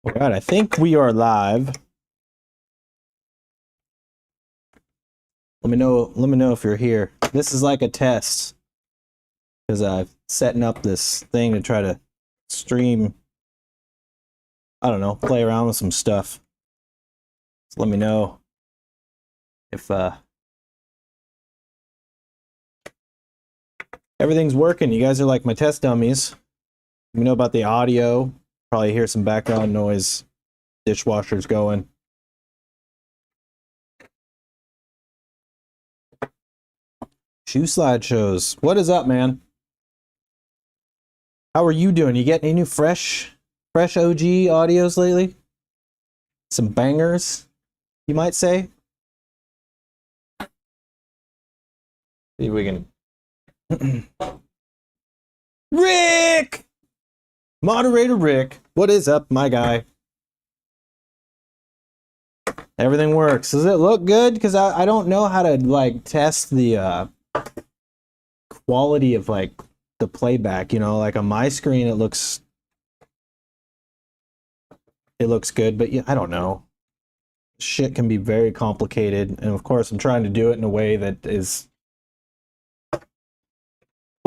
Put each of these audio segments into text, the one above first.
All right, I think we are live. Let me know if you're here. This is like a test because I'm setting up this thing to try to stream. I don't know, play around with some stuff. So let me know if everything's working. You guys are like my test dummies. Let me know about the audio. Probably hear some background noise. Dishwasher's going. Shoe slideshows. What is up, man? How are you doing? You get any new fresh OG audios lately? Some bangers, you might say? See if we can. Rick! Moderator Rick. What is up, my guy? Everything works. Does it look good? Because I don't know how to like test the quality of like the playback, you know, like on my screen it looks good, but yeah, I don't know. Shit can be very complicated, and of course I'm trying to do it in a way that is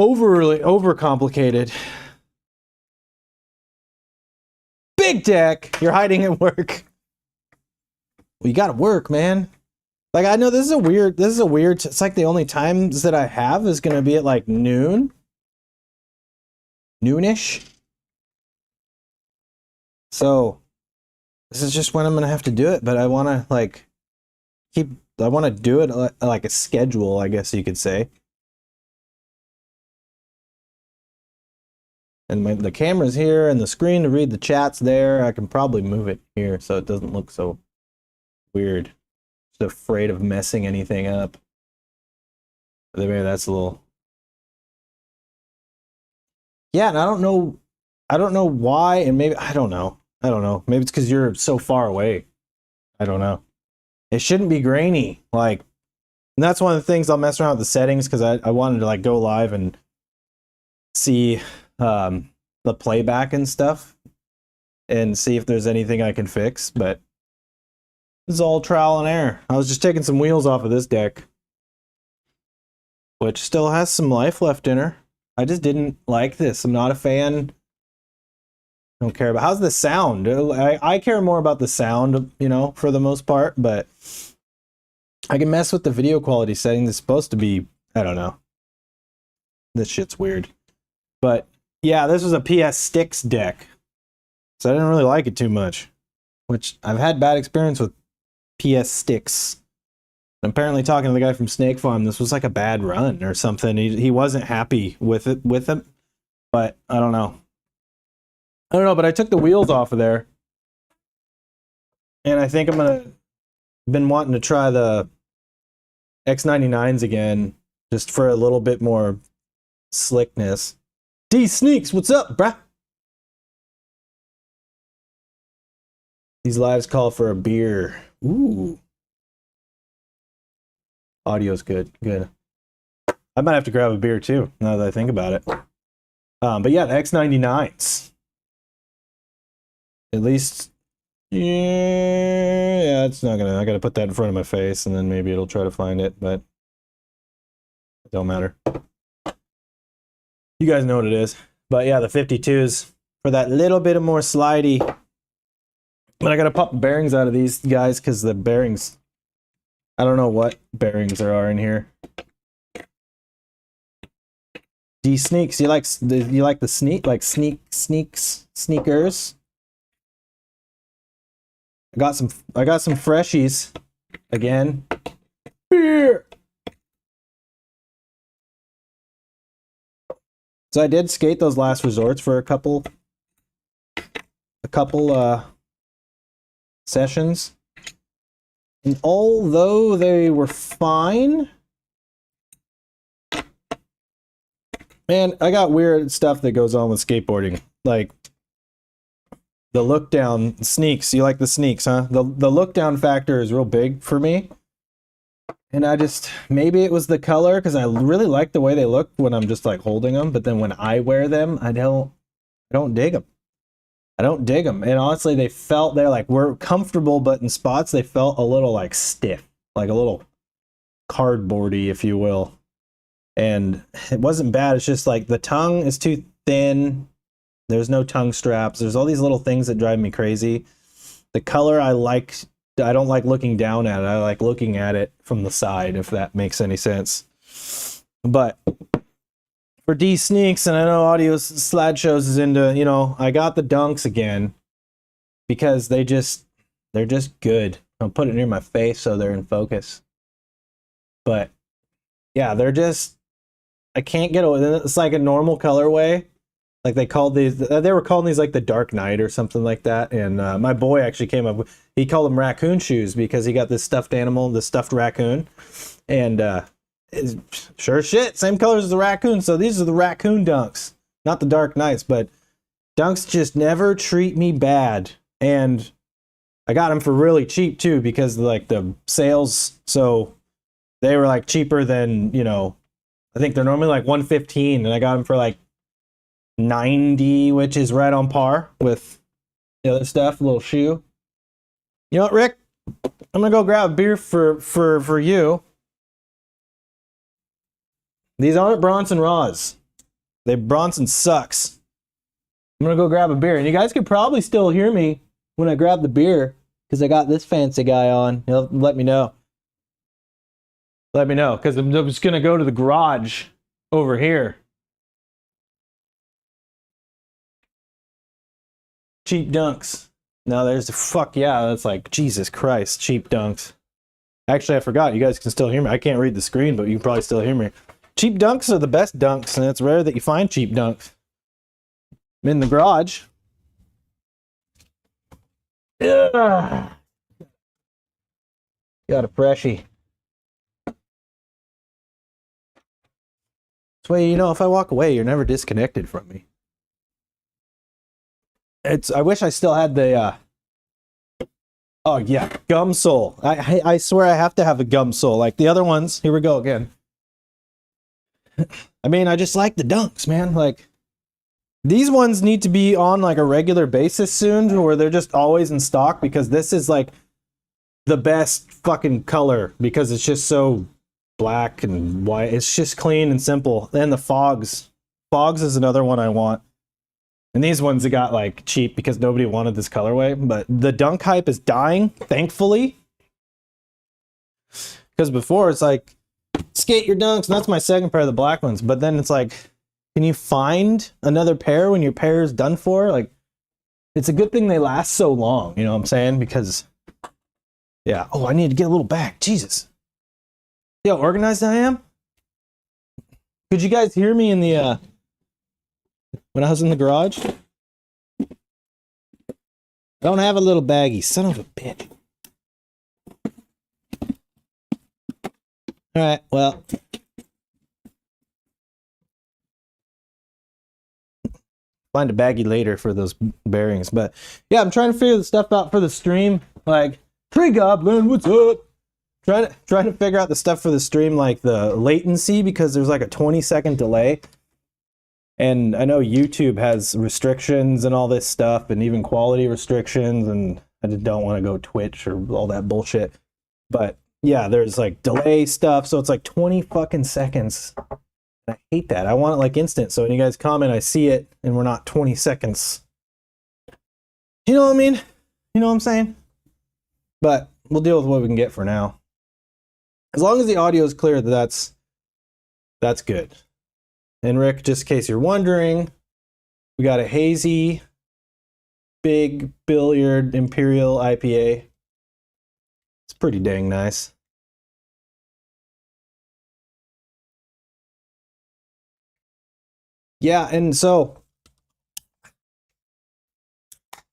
overcomplicated. Big Tech, you're hiding at work. Well, you gotta work, man. Like, I know this is a weird, it's like the only times that I have is gonna be at like noonish. So this is just when I'm gonna have to do it, but I wanna like I wanna do it like a schedule, I guess you could say. And the camera's here and the screen to read the chat's there. I can probably move it here so it doesn't look so weird. Just afraid of messing anything up. But maybe that's a little. Yeah, and I don't know why, and maybe I don't know. Maybe it's because you're so far away. I don't know. It shouldn't be grainy. Like, and that's one of the things I'll mess around with the settings because I wanted to like go live and see the playback and stuff and see if there's anything I can fix, but this is all trial and error. I was just taking some wheels off of this deck, which still has some life left in her. I just didn't like this. I'm not a fan. Don't care about how's the sound. I care more about the sound, you know, for the most part, but I can mess with the video quality setting. It's supposed to be, I don't know. This shit's weird. But yeah, this was a PS Sticks deck. So I didn't really like it too much. Which I've had bad experience with PS Sticks. And apparently talking to the guy from Snake Farm, this was like a bad run or something. He wasn't happy with it but I don't know. But I took the wheels off of there. And I think been wanting to try the X99s again, just for a little bit more slickness. D Sneaks, what's up, bruh? These lives call for a beer. Ooh. Audio's good. I might have to grab a beer too, now that I think about it. But yeah, the X99s. At least, yeah, it's not gonna, I gotta put that in front of my face and then maybe it'll try to find it, but it don't matter. You guys know what it is. But yeah, the 52s for that little bit of more slidey. But I gotta pop the bearings out of these guys because the bearings, I don't know what bearings there are in here. D Sneaks, you like the sneakers? I got some freshies again. Beer. So I did skate those last resorts for a couple sessions. And although they were fine, man, I got weird stuff that goes on with skateboarding. Like the look down sneaks. You like the sneaks, huh? The look down factor is real big for me. And I just, maybe it was the color, because I really like the way they look when I'm just like holding them, but then when I wear them, I don't dig them. I don't dig them. And honestly, they're like, we're comfortable, but in spots they felt a little like stiff, like a little cardboardy, if you will. And it wasn't bad. It's just like the tongue is too thin. There's no tongue straps. There's all these little things that drive me crazy. The color I like, I don't like looking down at it. I like looking at it from the side, if that makes any sense. But for D Sneaks, and I know Audio Slideshows is into, you know, I got the Dunks again because they're just good. I'll put it near my face so they're in focus. But yeah, they're just, I can't get away. It's like a normal colorway. Like they were calling these like the Dark Knight or something like that. And my boy actually came up with, he called them raccoon shoes because he got this stuffed animal, the stuffed raccoon. And sure as shit, same colors as the raccoon. So these are the raccoon Dunks, not the Dark Knights. But Dunks just never treat me bad. And I got them for really cheap too because like the sales, so they were like cheaper than, you know, I think they're normally like $115 and I got them for like $90, which is right on par with the other stuff, a little shoe. You know what, Rick? I'm gonna go grab a beer for you. These aren't Bronson Raws. Bronson sucks. I'm gonna go grab a beer, and you guys could probably still hear me when I grab the beer because I got this fancy guy on. You'll let me know. Let me know, because I'm just gonna go to the garage over here. Cheap Dunks. Now there's the fuck yeah, that's like Jesus Christ, cheap Dunks. Actually, I forgot. You guys can still hear me. I can't read the screen, but you can probably still hear me. Cheap Dunks are the best Dunks, and it's rare that you find cheap Dunks. I'm in the garage. Ugh. Got a freshie. This way, you know, if I walk away, you're never disconnected from me. I wish I still had the oh yeah, gum sole. I swear I have to have a gum sole like the other ones. Here we go again. I mean, I just like the Dunks, man. Like these ones need to be on like a regular basis soon, where they're just always in stock, because this is like the best fucking color because it's just so black and white. It's just clean and simple. Then the Fogs is another one I want. And these ones that got like cheap because nobody wanted this colorway. But the Dunk hype is dying, thankfully. Because before it's like, skate your Dunks, and that's my second pair of the black ones. But then it's like, can you find another pair when your pair is done for? Like, it's a good thing they last so long, you know what I'm saying? Because, yeah. Oh, I need to get a little back. Jesus. See how organized I am? Could you guys hear me in the, when I was in the garage? I don't have a little baggie, son of a bitch. Alright, well. Find a baggie later for those bearings. But yeah, I'm trying to figure the stuff out for the stream. Like, Tree Goblin, what's up? Trying to figure out the stuff for the stream, like the latency, because there's like a 20-second delay. And I know YouTube has restrictions and all this stuff, and even quality restrictions, and I just don't want to go Twitch or all that bullshit. But yeah, there's like delay stuff, so it's like 20 fucking seconds. I hate that. I want it like instant, so when you guys comment, I see it, and we're not 20 seconds. You know what I mean? You know what I'm saying? But we'll deal with what we can get for now. As long as the audio is clear, that's good. And Rick, just in case you're wondering, we got a hazy, big billiard imperial IPA. It's pretty dang nice. Yeah, and so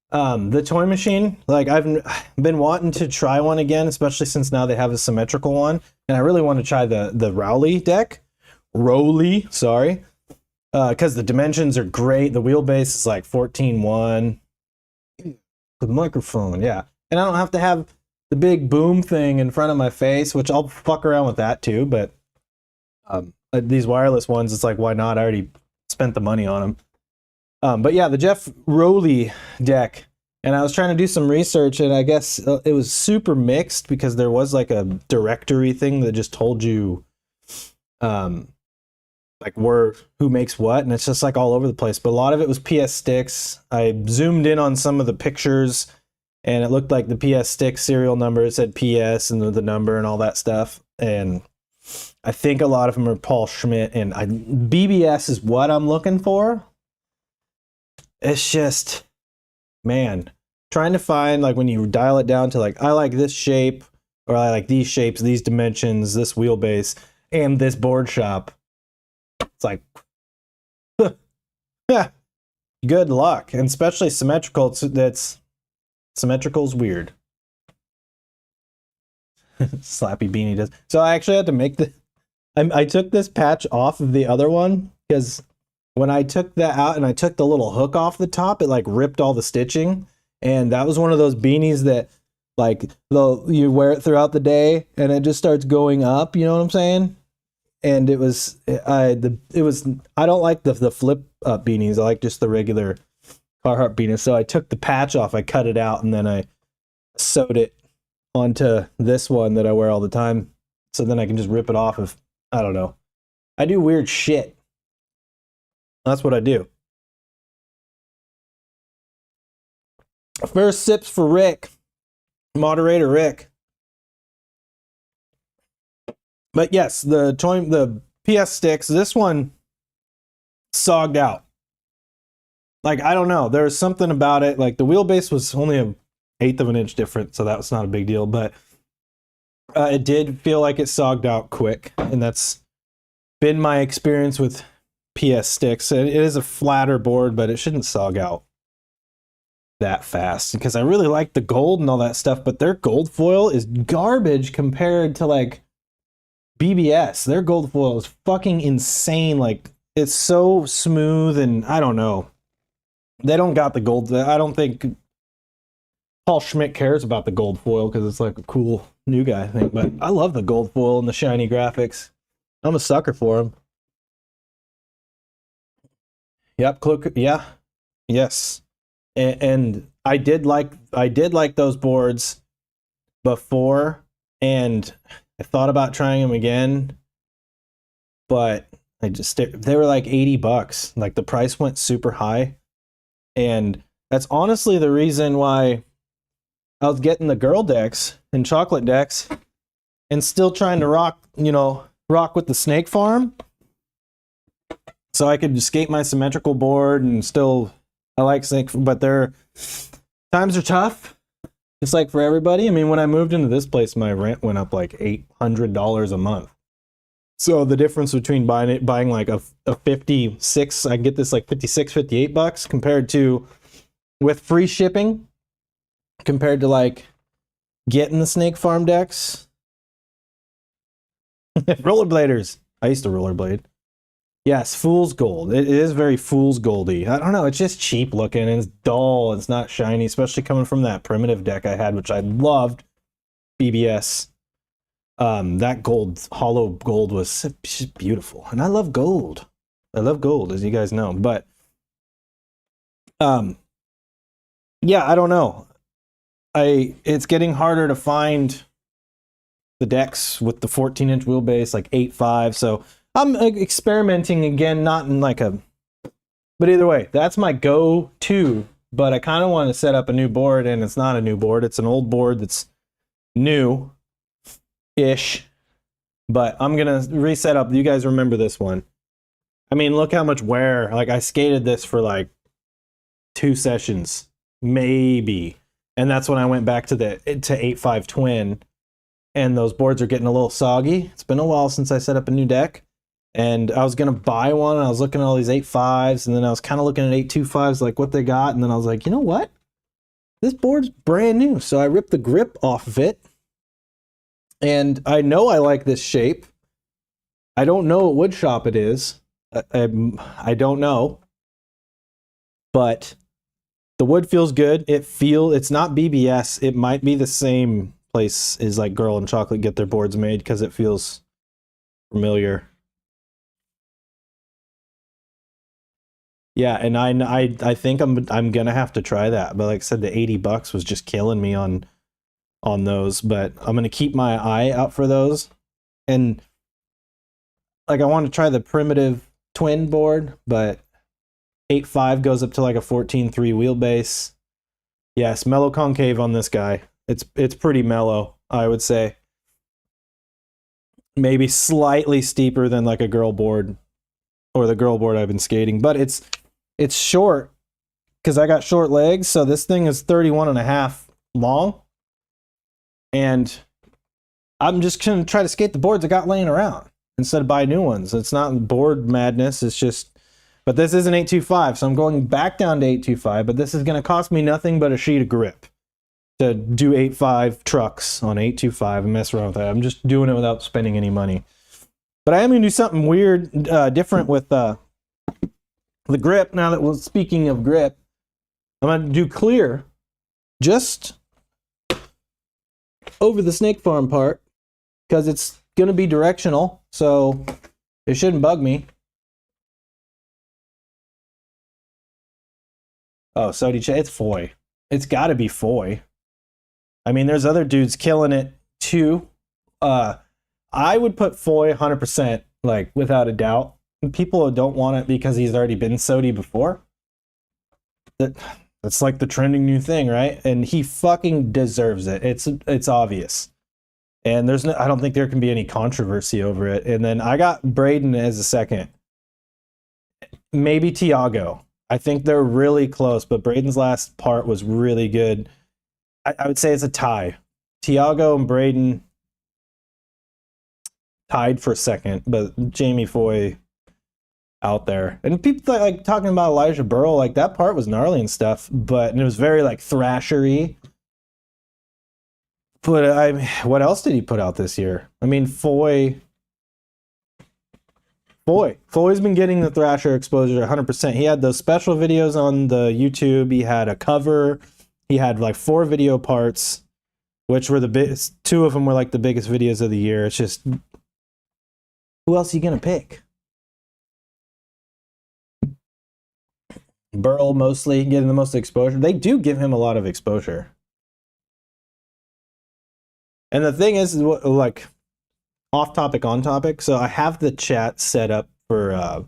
the toy machine, like I've been wanting to try one again, especially since now they have a symmetrical one, and I really want to try the Rowley deck. Rowley, sorry. Because the dimensions are great. The wheelbase is like 14.1. The microphone, yeah. And I don't have to have the big boom thing in front of my face, which I'll fuck around with that too, but these wireless ones, it's like, why not? I already spent the money on them. But yeah, the Jeff Rowley deck. And I was trying to do some research, and I guess it was super mixed because there was like a directory thing that just told you like who makes what, and it's just like all over the place. But a lot of it was PS sticks. I zoomed in on some of the pictures, and it looked like the PS stick serial number. It said PS and the number and all that stuff. And I think a lot of them are Paul Schmidt, and BBS is what I'm looking for. It's just, man, trying to find, like, when you dial it down to like, I like this shape, or I like these shapes, these dimensions, this wheelbase, and this board shop. It's like, yeah, good luck. And especially symmetrical, that's symmetrical's weird. Slappy beanie does. So I actually had to make I took this patch off of the other one because when I took that out and I took the little hook off the top, it like ripped all the stitching. And that was one of those beanies that like you wear it throughout the day and it just starts going up, you know what I'm saying? And it was I don't like the flip up beanies. I like just the regular Carhartt beanies. So I took the patch off, I cut it out, and then I sewed it onto this one that I wear all the time. So then I can just rip it off if I don't know. I do weird shit. That's what I do. First sips for Rick, moderator Rick. But yes, the PS sticks, this one sogged out. Like, I don't know, there's something about it. Like, the wheelbase was only an eighth of an inch different, so that was not a big deal. But it did feel like it sogged out quick, and that's been my experience with PS sticks. It is a flatter board, but it shouldn't sog out that fast because I really like the gold and all that stuff, but their gold foil is garbage compared to like BBS. Their gold foil is fucking insane. Like, it's so smooth, and I don't know. They don't got the gold. I don't think Paul Schmidt cares about the gold foil because it's like a cool new guy thing, but I love the gold foil and the shiny graphics. I'm a sucker for them. Yep, yeah, yes. And I did like those boards before, and I thought about trying them again, but they were like $80. Like, the price went super high, and that's honestly the reason why I was getting the girl decks and chocolate decks, and still trying to rock with the Snake Farm, so I could skate my symmetrical board and still. I like Snake, but times are tough. It's like for everybody. I mean, when I moved into this place, my rent went up like $800 a month. So the difference between buying like a 56, I can get this like $56, $58 compared to with free shipping, compared to like getting the Snake Farm decks. Rollerbladers. I used to rollerblade. Yes, fool's gold. It is very fool's goldy. I don't know. It's just cheap looking and it's dull. It's not shiny, especially coming from that primitive deck I had, which I loved. BBS. That gold, hollow gold, was just beautiful, and I love gold. I love gold, as you guys know. But yeah, I don't know. It's getting harder to find the decks with the 14-inch wheelbase, like 8.5. So I'm experimenting again, not in like a, but either way, that's my go-to. But I kind of want to set up a new board, and it's not a new board. It's an old board that's new-ish. But I'm going to reset up. You guys remember this one. I mean, look how much wear. Like, I skated this for like 2 sessions, maybe. And that's when I went back to 8.5 twin. And those boards are getting a little soggy. It's been a while since I set up a new deck. And I was going to buy one, and I was looking at all these 8.5s, and then I was kind of looking at 8.25s, like what they got, and then I was like, you know what? This board's brand new. So I ripped the grip off of it, and I know I like this shape. I don't know what wood shop it is. I don't know. But the wood feels good. It's not BBS. It might be the same place as like Girl and Chocolate get their boards made, because it feels familiar. Yeah, and I think I'm gonna have to try that. But like I said, the $80 was just killing me on those. But I'm gonna keep my eye out for those. And like I want to try the primitive twin board, but 8.5 goes up to like a 14.3 wheelbase. Yes, mellow concave on this guy. It's pretty mellow, I would say. Maybe slightly steeper than like a girl board or the girl board I've been skating, but it's short because I got short legs, so this thing is 31.5 long, and I'm just gonna try to skate the boards I got laying around instead of buy new ones. It's not board madness, it's just, but this is an 825, so I'm going back down to 825, but this is gonna cost me nothing but a sheet of grip to do 8.5 trucks on 825 and mess around with that. I'm just doing it without spending any money. But I am gonna do something weird, different with the grip. Now that we're speaking of grip, I'm gonna do clear just over the snake farm part because it's gonna be directional, so it shouldn't bug me. Oh, SOTY, it's Foy. It's got to be Foy. I mean, there's other dudes killing it too. I would put Foy 100%, like without a doubt. People don't want it because he's already been SOTY before. That's like the trending new thing, right? And he fucking deserves it. It's obvious. And there's no, I don't think there can be any controversy over it. And then I got Braden as a second. Maybe Tiago. I think they're really close, but Braden's last part was really good. I would say it's a tie. Tiago and Braden tied for second, but Jamie Foy out there. And people like talking about Elijah Burrell, like that part was gnarly and stuff, but it was very like thrashery. But what else did he put out this year? I mean, Foy's been getting the thrasher exposure 100%. He had those special videos on the YouTube. He had a cover. He had like 4 video parts, which were the biggest. 2 of them were like the biggest videos of the year. It's just, who else are you gonna pick? Burl mostly getting the most exposure. They do give him a lot of exposure. And the thing is, like, off topic, on topic. So I have the chat set up for, or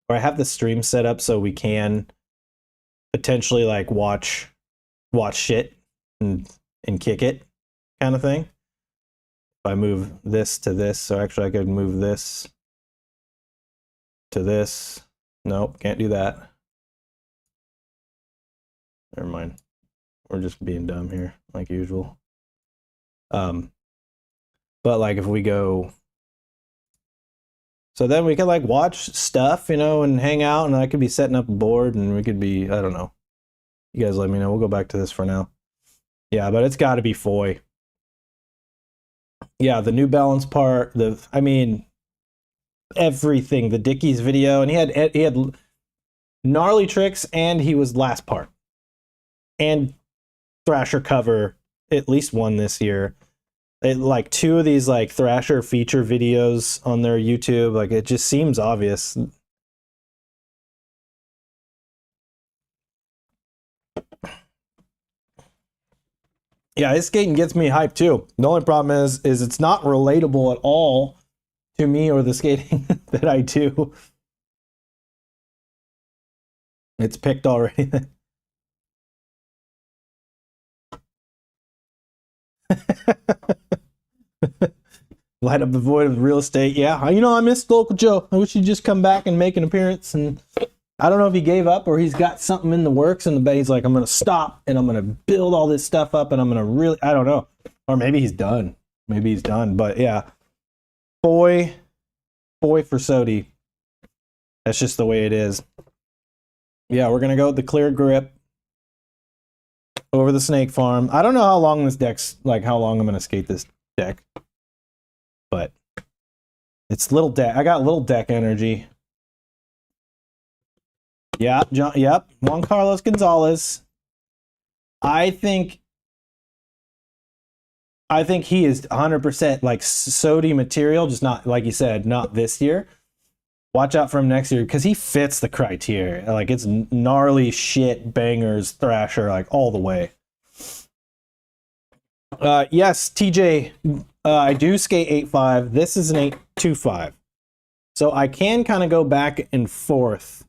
I have the stream set up so we can potentially like watch shit and kick it kind of thing. If I move this to this, so actually I could move this to this. Nope, can't do that. Never mind. We're just being dumb here, like usual. But like if we go, so then we can like watch stuff, you know, and hang out, and I could be setting up a board, and we could be, I don't know. You guys let me know. We'll go back to this for now. Yeah, but it's got to be Foy. Yeah, the New Balance part, I mean, everything. The Dickies video, and he had gnarly tricks, and he was last part. And Thrasher cover, at least one this year. Like 2 of these like Thrasher feature videos on their YouTube, like it just seems obvious. Yeah, his skating gets me hyped too. The only problem is it's not relatable at all to me or the skating that I do. It's picked already. Light up the void of real estate. Yeah, you know, I missed Local Joe. I wish he'd just come back and make an appearance. And I don't know if he gave up or he's got something in the works, and he's like, I'm going to stop and I'm going to build all this stuff up, and I'm going to really, I don't know. Or maybe he's done. Maybe he's done. But yeah, Foy for SOTY. That's just the way it is. Yeah, we're going to go with the clear grip over the snake farm. I don't know how long this deck's, like how long I'm going to skate this deck. But it's little deck. I got little deck energy. Yeah, yep. Juan Carlos Gonzalez. I think he is 100% like SOTY material, just not, like you said, not this year. watch out for him next year because he fits the criteria. Like it's gnarly shit, bangers, thrasher, like all the way. Yes, TJ, I do skate 8.5. This is an 8.25. So I can kind of go back and forth.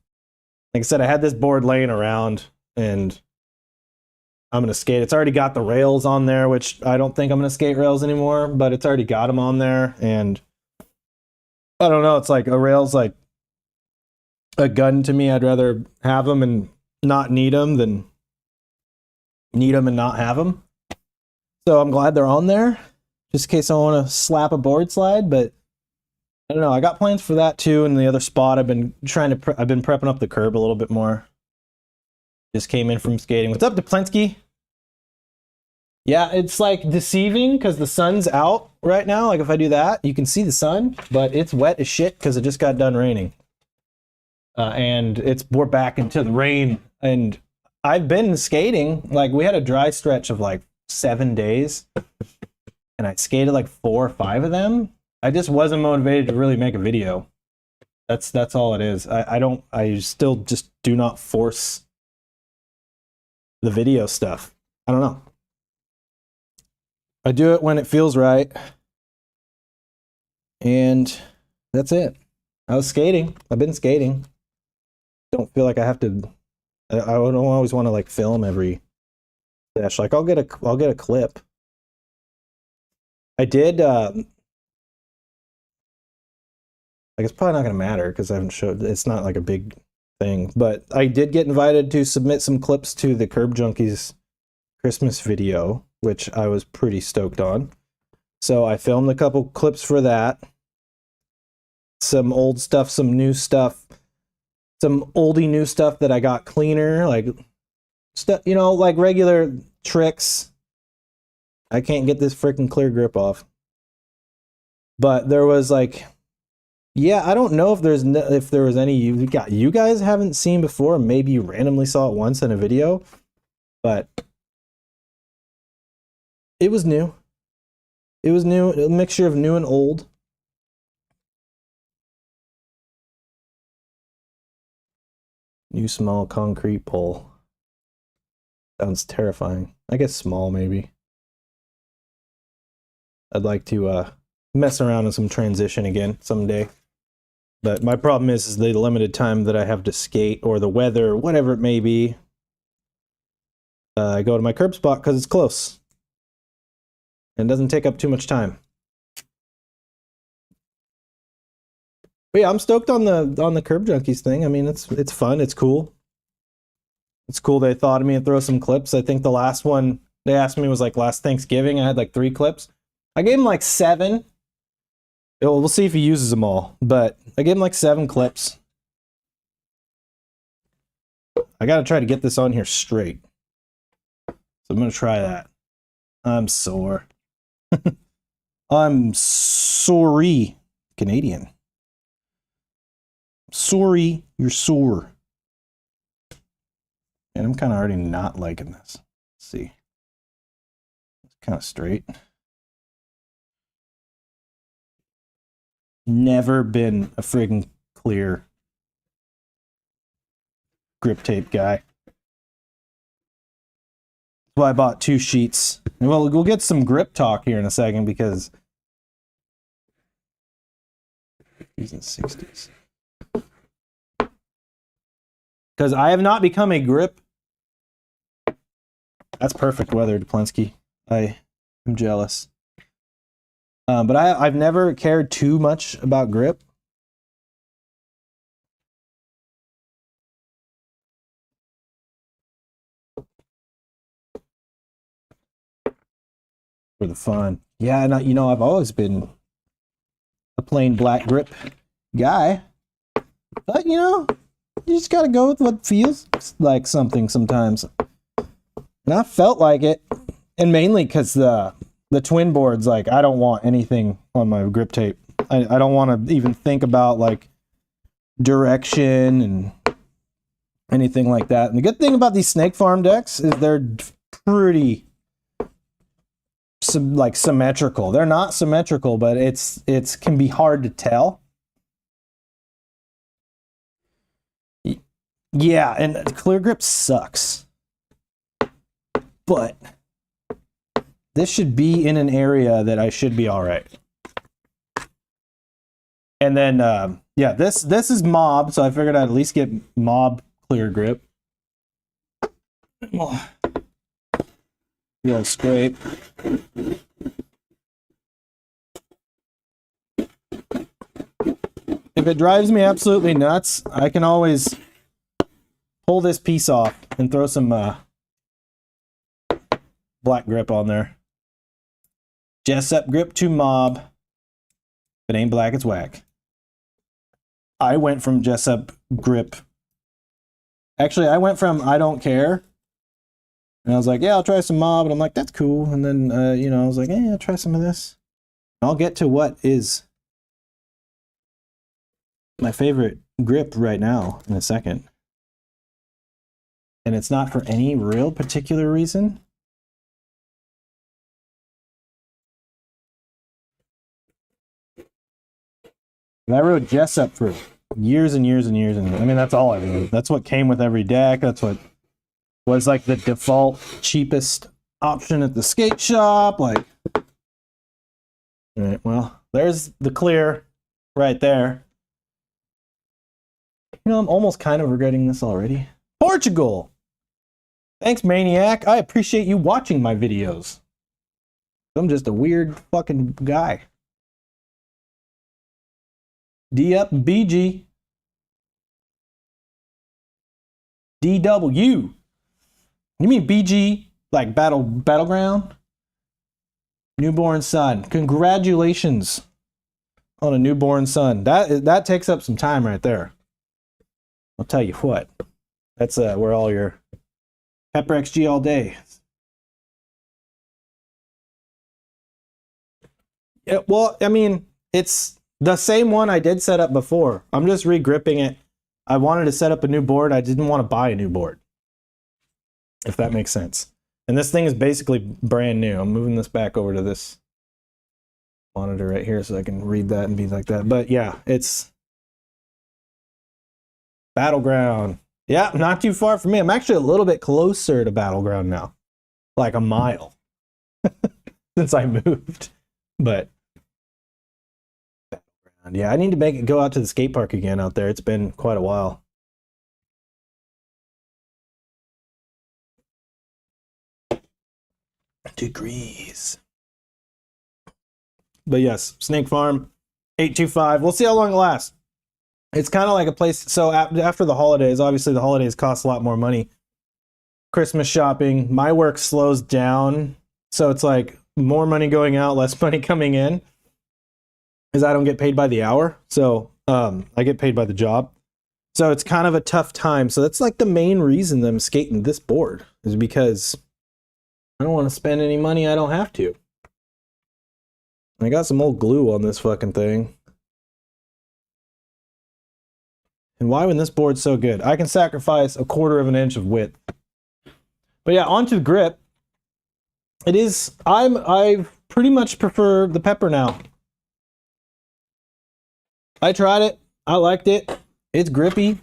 Like I said, I had this board laying around and I'm going to skate. It's already got the rails on there, which I don't think I'm going to skate rails anymore, but it's already got them on there. And I don't know. It's like a rail's like a gun to me. I'd rather have them and not need them than need them and not have them. So I'm glad they're on there, just in case I want to slap a board slide. But I don't know. I got plans for that too. In the other spot, I've been trying to. I've been prepping up the curb a little bit more. Just came in from skating. What's up, Duplensky? Yeah, it's like deceiving because the sun's out right now. Like if I do that, you can see the sun, but it's wet as shit because it just got done raining. And we're back into the rain. And I've been skating. Like we had a dry stretch of like 7 days, and I skated like 4 or 5 of them. I just wasn't motivated to really make a video. That's all it is. I still just do not force the video stuff. I don't know. I do it when it feels right. And that's it. I was skating. I've been skating. Don't feel like I have to. I don't always want to like film every dash. Like I'll get a clip. I did like it's probably not gonna matter because I haven't showed, it's not like a big thing, but I did get invited to submit some clips to the Curb Junkies Christmas video, which I was pretty stoked on. So I filmed a couple clips for that. Some old stuff, some new stuff, some oldie new stuff that I got cleaner, like stuff, you know, like regular tricks. I can't get this freaking clear grip off. But there was like, yeah, I don't know if there was any you guys haven't seen before. Maybe you randomly saw it once in a video, but it was new. It was new, a mixture of new and old. New small concrete pole. Sounds terrifying. I guess small maybe. I'd like to mess around in some transition again someday. But my problem is the limited time that I have to skate, or the weather, or whatever it may be. I go to my curb spot because it's close. And doesn't take up too much time. But yeah, I'm stoked on the Curb Junkies thing. I mean, it's fun, it's cool. It's cool they thought of me and throw some clips. I think the last one they asked me was like last Thanksgiving. I had like 3 clips. I gave him like 7. We'll see if he uses them all, but I gave him like 7 clips. I gotta try to get this on here straight. So I'm gonna try that. I'm sore. I'm sorry, Canadian. Sorry, you're sore. And I'm kind of already not liking this. Let's see. It's kind of straight. Never been a friggin' clear grip tape guy. That's why I bought 2 sheets. And we'll get some grip talk here in a second because he's in the 60s. Because I have not become a grip. That's perfect weather, Duplensky. I am jealous. But I've never cared too much about grip. For the fun. Yeah, and you know, I've always been a plain black grip guy. But, you know, you just gotta go with what feels like something sometimes. And I felt like it. And mainly because the twin boards, like, I don't want anything on my grip tape. I don't want to even think about, like, direction and anything like that. And the good thing about these Snake Farm decks is they're pretty symmetrical. They're not symmetrical, but it's can be hard to tell. Yeah, and clear grip sucks. But this should be in an area that I should be all right. And then, yeah, this is mob, so I figured I'd at least get mob clear grip. Yeah, scrape. If it drives me absolutely nuts, I can always pull this piece off and throw some black grip on there. Jessup grip to mob. If it ain't black, it's whack. I went from Jessup grip. Actually, I went from I don't care. And I was like, yeah, I'll try some mob. And I'm like, that's cool. And then, you know, I was like, yeah, I'll try some of this. I'll get to what is my favorite grip right now in a second. And it's not for any real particular reason. And I rode Jessup for years and years and years. And I mean, that's all I rode. That's what came with every deck. That's what was like the default cheapest option at the skate shop. Like, all right, well, there's the clear right there. You know, I'm almost kind of regretting this already. Portugal! Thanks, Maniac. I appreciate you watching my videos. I'm just a weird fucking guy. D up, BG. DW. You mean BG, like battleground? Newborn son. Congratulations on a newborn son. That takes up some time right there. I'll tell you what. That's where all your Pepper XG all day. Yeah, well, I mean, it's the same one I did set up before. I'm just re-gripping it. I wanted to set up a new board. I didn't want to buy a new board, if that makes sense. And this thing is basically brand new. I'm moving this back over to this monitor right here so I can read that and be like that. But yeah, it's Battleground. Yeah, not too far from me. I'm actually a little bit closer to Battleground now. Like a mile since I moved. But yeah, I need to go out to the skate park again out there. It's been quite a while. Degrees. But yes, Snake Farm 825. We'll see how long it lasts. It's kind of like a place. So after the holidays, obviously the holidays cost a lot more money. Christmas shopping, my work slows down. So it's like more money going out, less money coming in. Because I don't get paid by the hour. So I get paid by the job. So it's kind of a tough time. So that's like the main reason that I'm skating this board, is because I don't want to spend any money I don't have to. I got some old glue on this fucking thing. And why when this board's so good? I can sacrifice 1/4 of an inch of width. But yeah, onto the grip. It is, I pretty much prefer the Pepper now. I tried it. I liked it. It's grippy.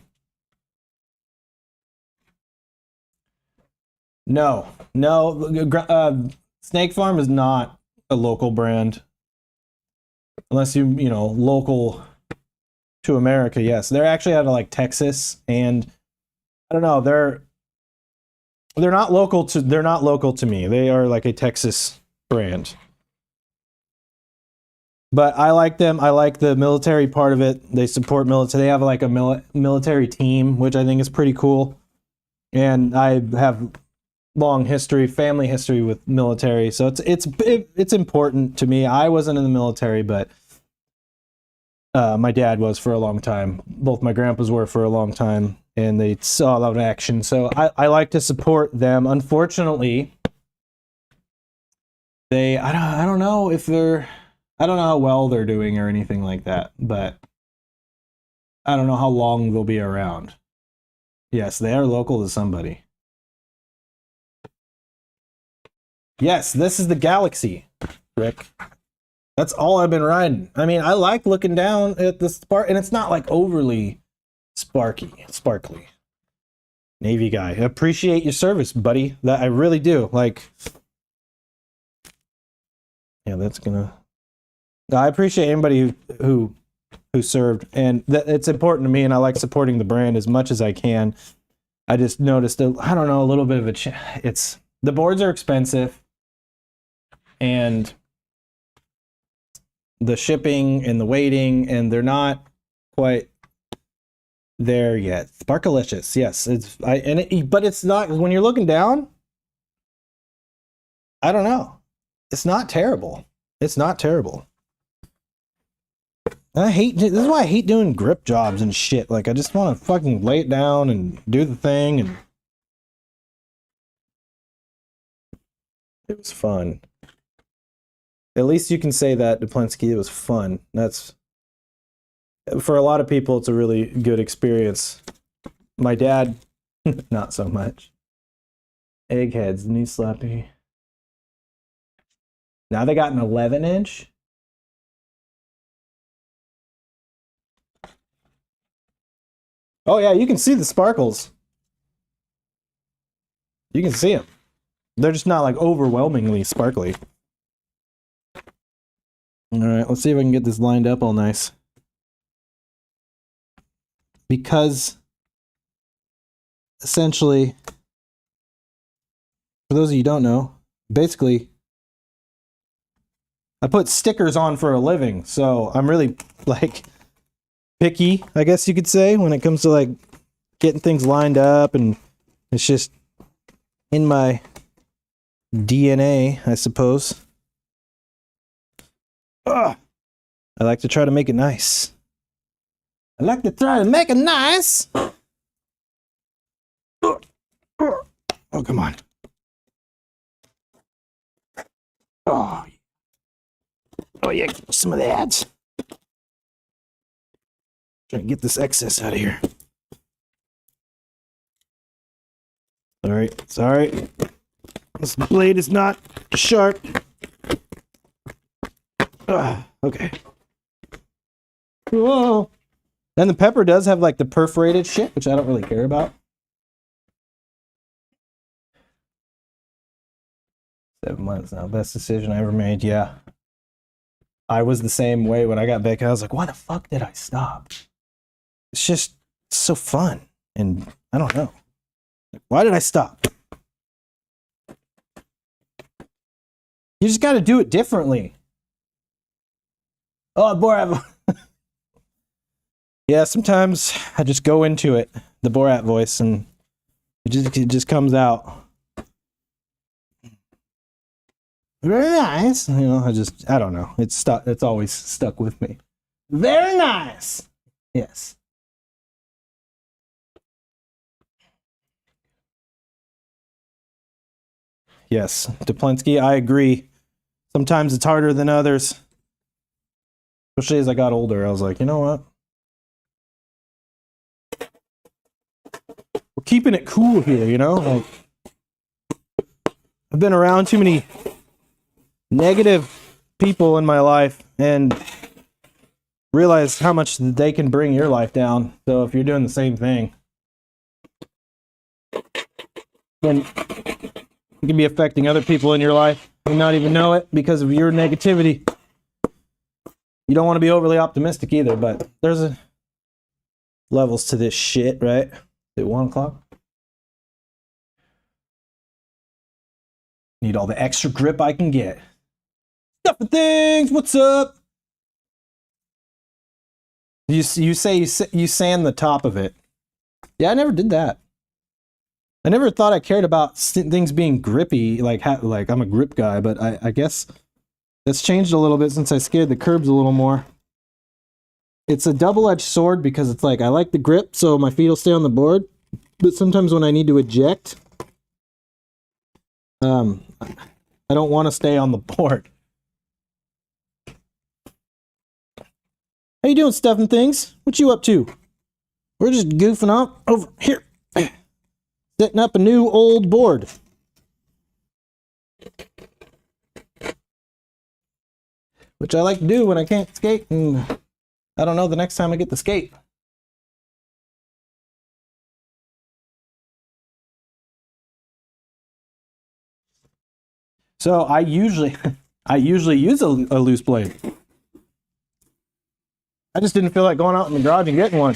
No, Snake Farm is not a local brand. Unless you know, local to America, yes. They're actually out of like Texas, and I don't know, they're not local to me. They are like a Texas brand. But I like them. I like the military part of it. They support military. They have like a military team, which I think is pretty cool. And I have long history, family history with military, so it's important to me. I wasn't in the military, but my dad was for a long time. Both my grandpas were for a long time, and they saw a lot of action. So I like to support them. Unfortunately, I don't know if they're, I don't know how well they're doing or anything like that, but I don't know how long they'll be around. Yes, they are local to somebody. Yes, this is the Galaxy, Rick. That's all I've been riding. I mean, I like looking down at the spark, and it's not like overly sparkly. Navy guy. I appreciate your service, buddy. That I really do. Like, yeah, that's gonna. I appreciate anybody who served, and that it's important to me, and I like supporting the brand as much as I can. I just noticed I don't know, a little bit of it's the boards are expensive, and the shipping and the waiting, and they're not quite there yet. Sparkalicious, yes. But it's not, when you're looking down, I don't know. It's not terrible. It's not terrible. This is why I hate doing grip jobs and shit. Like, I just want to fucking lay it down and do the thing, and it was fun. At least you can say that, Duplensky, it was fun. That's, for a lot of people, it's a really good experience. My dad, not so much. Eggheads, new Slappy. Now they got an 11-inch. Oh yeah, you can see the sparkles. You can see them. They're just not like overwhelmingly sparkly. All right, let's see if I can get this lined up all nice. Because essentially, for those of you who don't know, basically, I put stickers on for a living, so I'm really like picky, I guess you could say, when it comes to like getting things lined up, and it's just in my DNA, I suppose. Ugh. I like to try to make it nice. I like to try to make it nice. Oh, come on. Oh, yeah, some of that. Try to get this excess out of here. Sorry. This blade is not sharp. Okay. Whoa. And the pepper does have like the perforated shit, which I don't really care about. 7 months now. Best decision I ever made. Yeah. I was the same way when I got back. I was like, why the fuck did I stop? It's just so fun. And I don't know. Why did I stop? You just got to do it differently. Oh, boy. Yeah, sometimes I just go into it, the Borat voice, and it just comes out. Very nice. You know, I don't know. It's always stuck with me. Very nice. Yes. Yes, Duplensky, I agree. Sometimes it's harder than others. Especially as I got older, I was like, you know what? We're keeping it cool here, you know? Like, I've been around too many negative people in my life and realized how much they can bring your life down. So if you're doing the same thing, then you can be affecting other people in your life and not even know it because of your negativity. You don't want to be overly optimistic either, but there's levels to this shit, right? At 1 o'clock. Need all the extra grip I can get. Stuffing things, what's up? You say you sand the top of it. Yeah, I never did that. I never thought I cared about things being grippy, like I'm a grip guy, but I guess that's changed a little bit since I scared the curbs a little more. It's a double-edged sword because it's like I like the grip so my feet will stay on the board, but sometimes when I need to eject, I don't want to stay on the board. How you doing, stuffing things? What you up to? We're just goofing off over here. Setting up a new old board. Which I like to do when I can't skate, and I don't know the next time I get to skate. So I usually use a loose blade. I just didn't feel like going out in the garage and getting one.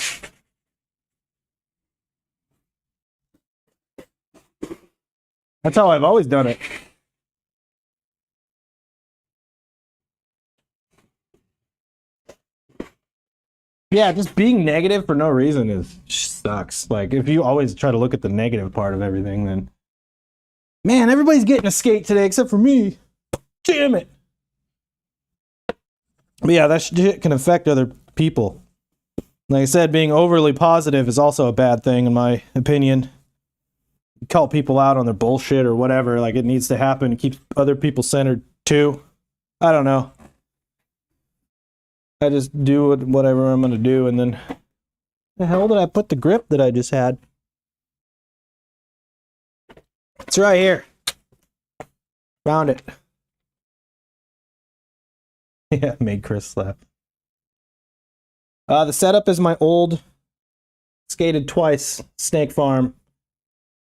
That's how I've always done it. Yeah, just being negative for no reason sucks. Like, if you always try to look at the negative part of everything, then man, everybody's getting a skate today except for me. Damn it. But yeah, that shit can affect other people. Like I said, being overly positive is also a bad thing, in my opinion. You call people out on their bullshit or whatever, like it needs to happen. It keeps other people centered too. I don't know. I just do whatever I'm going to do, and then the hell did I put the grip that I just had? It's right here. Found it. Yeah, made Chris laugh. The setup is my old skated twice snake farm.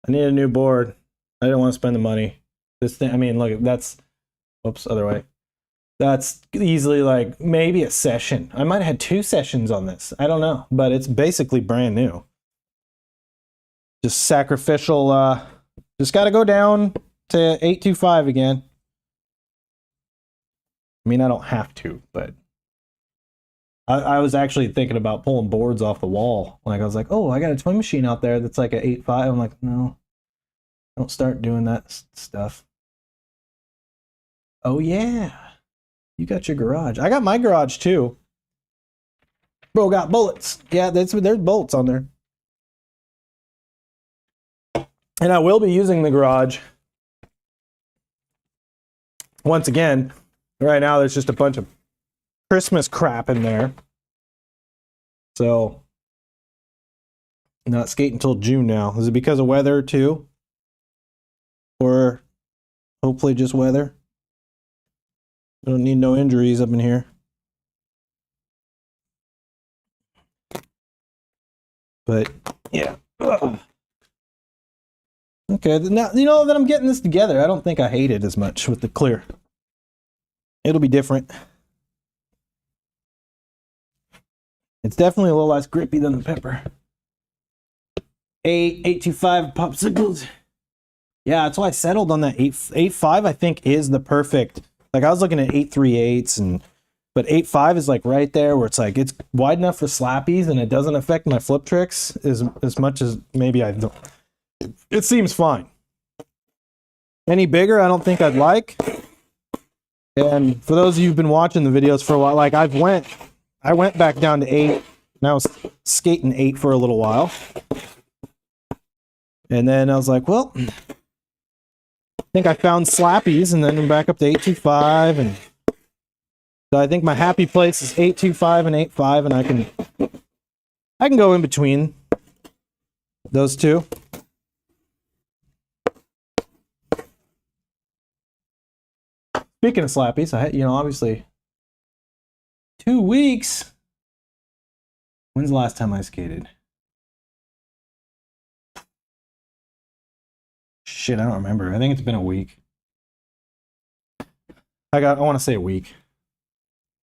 I need a new board. I don't want to spend the money. This thing, I mean, look, that's, oops, other way. That's easily like maybe a session. I might have had 2 sessions on this. I don't know, but it's basically brand new. Just sacrificial, just got to go down to 825 again. I mean, I don't have to, but I was actually thinking about pulling boards off the wall. Like, I was like, oh, I got a twin machine out there that's like an 8.5. I'm like, no, don't start doing that stuff. Oh, yeah. You got your garage. I got my garage, too. Bro got bullets. Yeah, there's bolts on there. And I will be using the garage. Once again, right now there's just a bunch of Christmas crap in there. So, not skating until June now. Is it because of weather, too? Or hopefully just weather? I don't need no injuries up in here. But, yeah. Ugh. Okay, now, you know that I'm getting this together. I don't think I hate it as much with the clear. It'll be different. It's definitely a little less grippy than the pepper. 8.25 popsicles. Yeah, that's why I settled on that 8.5. I think is the perfect. Like, I was looking at 8.3/8, but 8.5 is like right there where it's like it's wide enough for slappies and it doesn't affect my flip tricks as much as maybe I don't. It seems fine. Any bigger, I don't think I'd like. And for those of you who've been watching the videos for a while, like I went back down to 8, and I was skating 8 for a little while. And then I was like, well, I think I found slappies, and then I'm back up to 8.25, and so I think my happy place is 8.25 and 8.5, and I can go in between those two. Speaking of slappies, obviously 2 weeks. When's the last time I skated? Shit, I don't remember. I think it's been a week. I want to say a week.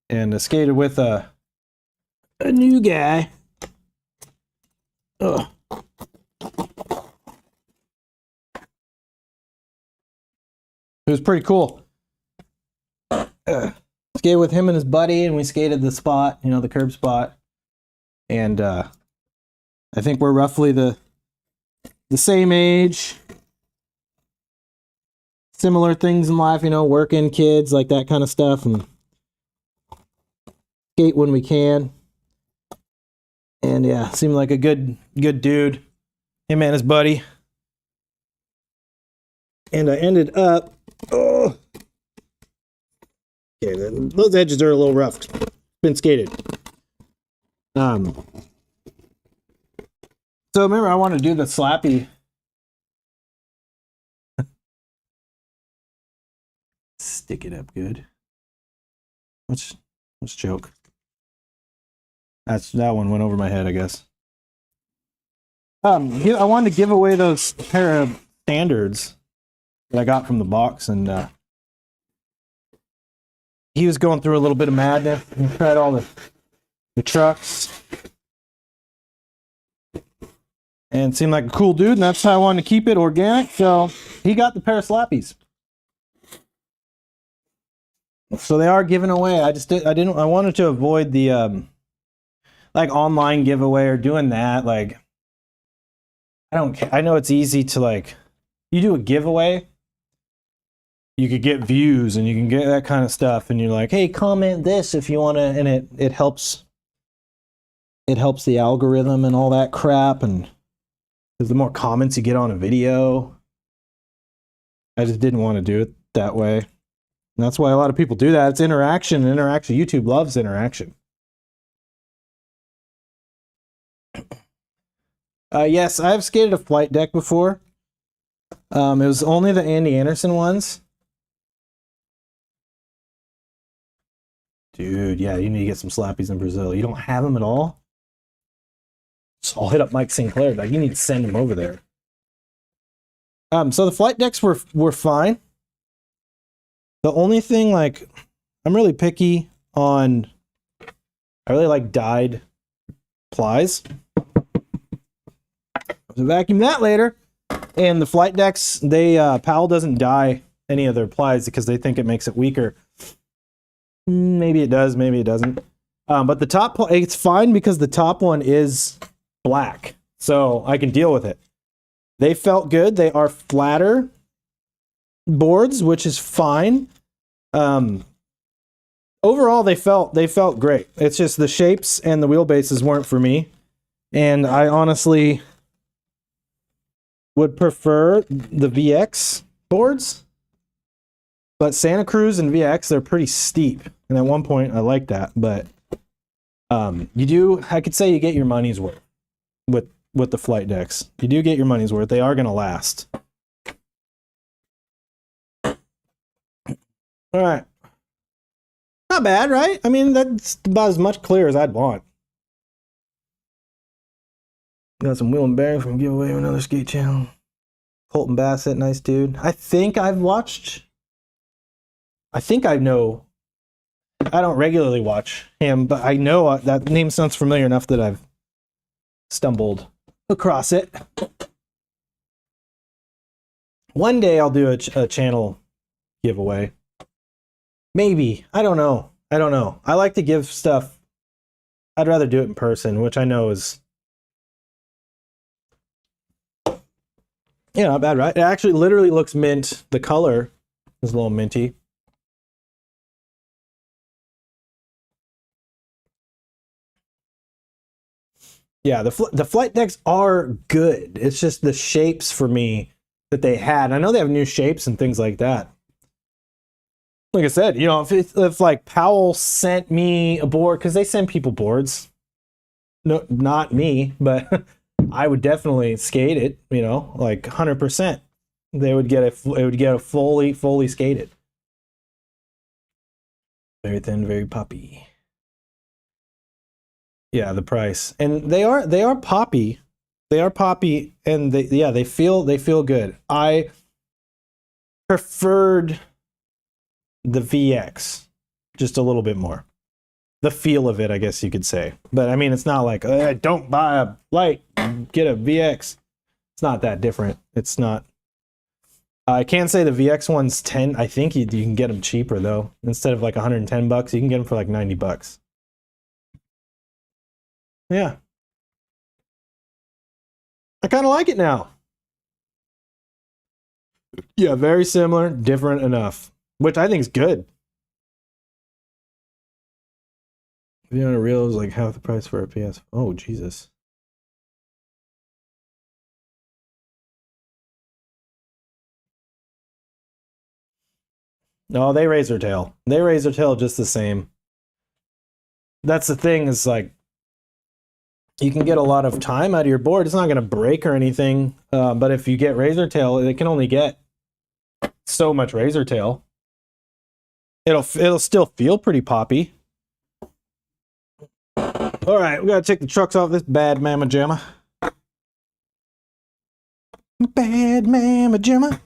And I skated with a new guy. Ugh. It was pretty cool. Skated with him and his buddy, and we skated the spot, the curb spot. And I think we're roughly the same age. Similar things in life, working, kids, like that kind of stuff, and skate when we can. And yeah, seemed like a good dude. Him and his buddy. And I ended up, okay, those edges are a little rough. Been skated. So remember, I want to do the slappy. Stick it up good. Let's joke. That one went over my head, I guess. I wanted to give away those pair of standards that I got from the box, and he was going through a little bit of madness. He tried all the trucks. And seemed like a cool dude, and that's how I wanted to keep it organic. So he got the pair of Slappies. So they are given away. I wanted to avoid the like online giveaway or doing that. Like, I know it's easy to, like, you do a giveaway, you could get views and you can get that kind of stuff, and you're like, hey, comment this if you want to, and it helps the algorithm and all that crap, and because the more comments you get on a video. I just didn't want to do it that way. And that's why a lot of people do that. It's interaction. YouTube loves interaction. Yes, I've skated a flight deck before. It was only the Andy Anderson ones. Dude, yeah, you need to get some Slappies in Brazil. You don't have them at all? So I'll hit up Mike Sinclair. Like, you need to send him over there. So the flight decks were fine. The only thing, like, I'm really picky on, I really like dyed plies. So vacuum that later. And the flight decks, Powell doesn't dye any of their plies because they think it makes it weaker. Maybe it does, maybe it doesn't. But the top, it's fine because the top one is black, so I can deal with it. They felt good. They are flatter boards, which is fine. Overall, they felt great. It's just the shapes and the wheelbases weren't for me, and I honestly would prefer the VX boards. But Santa Cruz and VX, they're pretty steep, and at one point I like that. But I could say you get your money's worth with the flight decks. You do get your money's worth. They are going to last. All right. Not bad, right? I mean, that's about as much clear as I'd want. Got some wheel and bearing from giveaway on another skate channel. Colton Bassett, nice dude. I think I know. I don't regularly watch him, but I know that name sounds familiar enough that I've stumbled across it. One day I'll do a channel giveaway. Maybe. I don't know. I like to give stuff. I'd rather do it in person, which I know is, not bad, right? It actually literally looks mint. The color is a little minty. Yeah, the flight decks are good. It's just the shapes for me that they had. I know they have new shapes and things like that. Like I said, if like Powell sent me a board, because they send people boards. No, not me, but I would definitely skate it. Like 100%. It would get a fully skated. Very thin, very puppy. Yeah, the price. And they are poppy. They are poppy, and they feel good. I preferred the VX just a little bit more. The feel of it, I guess you could say. But I mean, it's not like, don't buy a light, get a VX. It's not that different. It's not. I can say the VX one's 10. I think you can get them cheaper though. Instead of like $110, you can get them for like $90. Yeah. I kind of like it now. Yeah, very similar, different enough, which I think is good. A reel is like half the price for a PS. Oh, Jesus. No, they raise their tail. They raise their tail just the same. That's the thing, is like, you can get a lot of time out of your board. It's not going to break or anything. But if you get razor tail, it can only get so much razor tail. It'll still feel pretty poppy. All right, we got to take the trucks off this bad mamma jamma. Bad mamma jamma.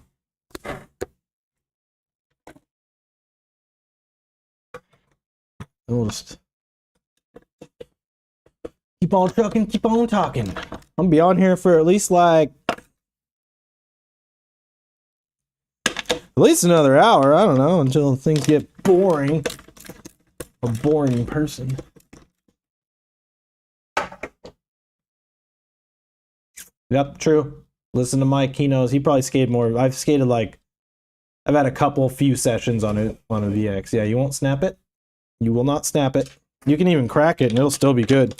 we'll just keep on trucking, keep on talking. I'm gonna be on here for at least another hour. I don't know, until things get boring. A boring person. Yep, true. Listen to Mike. He knows. He probably skated more. I've skated I've had a few sessions on a VX. Yeah, you won't snap it. You will not snap it. You can even crack it and it'll still be good.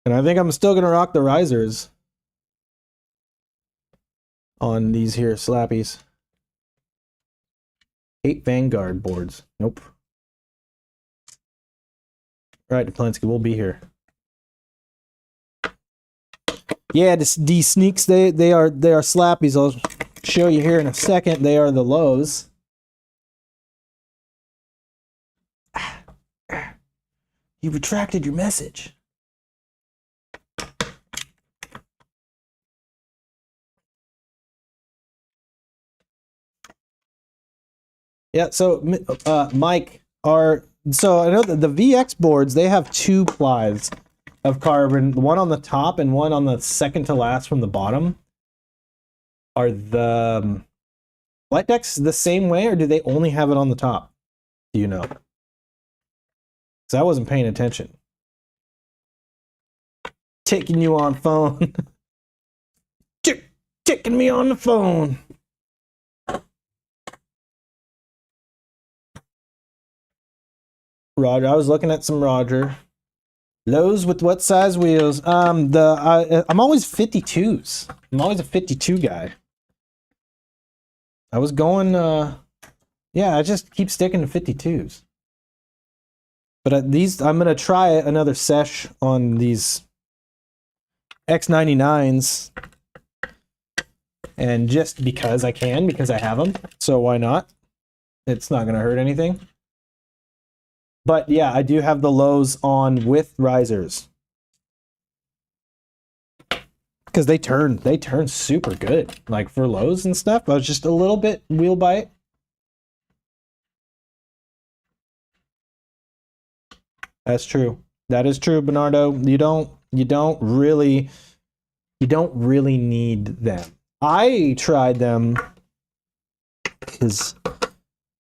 And I think I'm still gonna rock the risers on these here Slappies. 8 Vanguard boards. Nope. Right, Duplanski, we'll be here. Yeah, these sneaks, they are Slappies. I'll show you here in a second. They are the lows. You retracted your message. Yeah, so Mike, so I know that the VX boards, they have 2 plies of carbon, one on the top and one on the second to last from the bottom. Are the light decks the same way, or do they only have it on the top? Do you know? Because I wasn't paying attention. Taking you on phone. Taking me on the phone. Roger, I was looking at some Roger. Lows with what size wheels? I'm always 52s. I'm always a 52 guy. I was going, yeah, I just keep sticking to 52s. But I'm gonna try another sesh on these X99s, and just because I can, because I have them, so why not? It's not gonna hurt anything. But yeah, I do have the lows on with risers. Because they turn super good. Like for lows and stuff, I was just a little bit wheel bite. That's true. That is true, Bernardo. You don't really need them. I tried them because,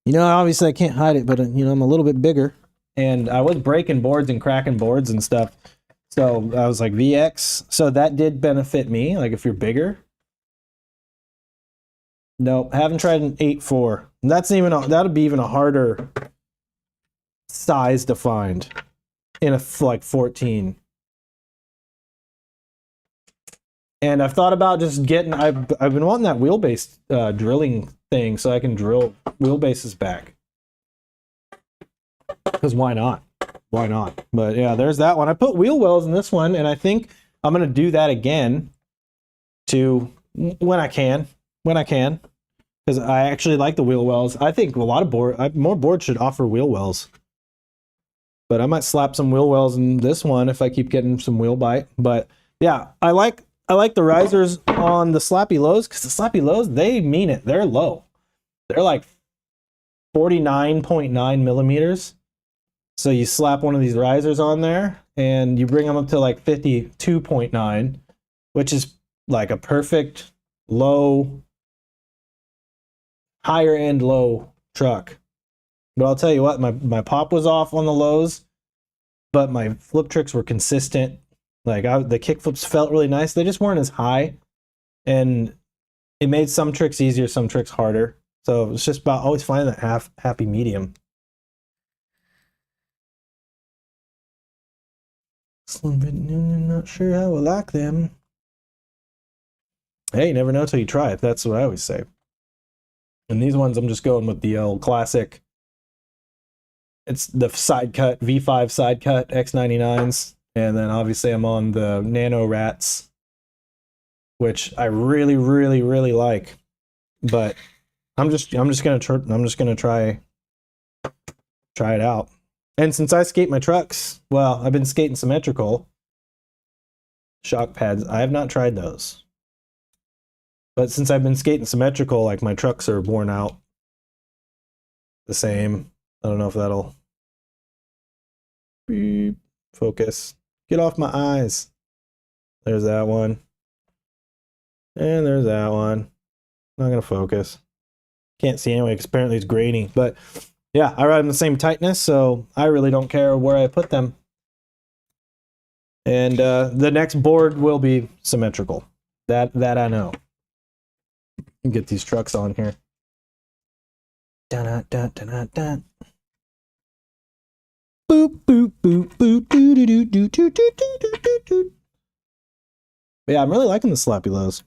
obviously I can't hide it, but I'm a little bit bigger. And I was breaking boards and cracking boards and stuff. So I was like, VX. So that did benefit me, like if you're bigger. Nope, haven't tried an 8.4. That'd be even a harder size to find in a 14. And I've thought about just getting, I've been wanting that wheelbase drilling thing so I can drill wheelbases back. Because why not? Why not? But yeah, there's that one. I put wheel wells in this one, and I think I'm going to do that again when I can. Because I actually like the wheel wells. I think a lot of more boards should offer wheel wells. But I might slap some wheel wells in this one if I keep getting some wheel bite. But yeah, I like the risers on the Slappy lows, because the Slappy lows, they mean it. They're low. They're like 49.9 millimeters. So you slap one of these risers on there and you bring them up to like 52.9, which is like a perfect low, higher end low truck. But I'll tell you what, my pop was off on the lows, but my flip tricks were consistent. Like the kick flips felt really nice. They just weren't as high, and it made some tricks easier, some tricks harder. So it's just about always finding that happy medium. Not sure how I like them. Hey, you never know till you try it. That's what I always say. And these ones, I'm just going with the old classic. It's the side cut, V5 side cut X99s. And then obviously I'm on the Nano Rats, which I really, really, really like. But I'm just gonna try it out. And since I skate my trucks, well, I've been skating symmetrical shock pads. I have not tried those. But since I've been skating symmetrical, like my trucks are worn out the same. I don't know if that'll beep. Focus. Get off my eyes. There's that one. And there's that one. Not gonna focus. Can't see anyway because apparently it's grainy. But yeah, I ride them the same tightness, so I really don't care where I put them. And the next board will be symmetrical. That I know. Get these trucks on here. Dun dun dun dun dun. Boop boop boop boop doo doo doo doo doo doo doo doo doo. Yeah, I'm really liking the Slappy lows.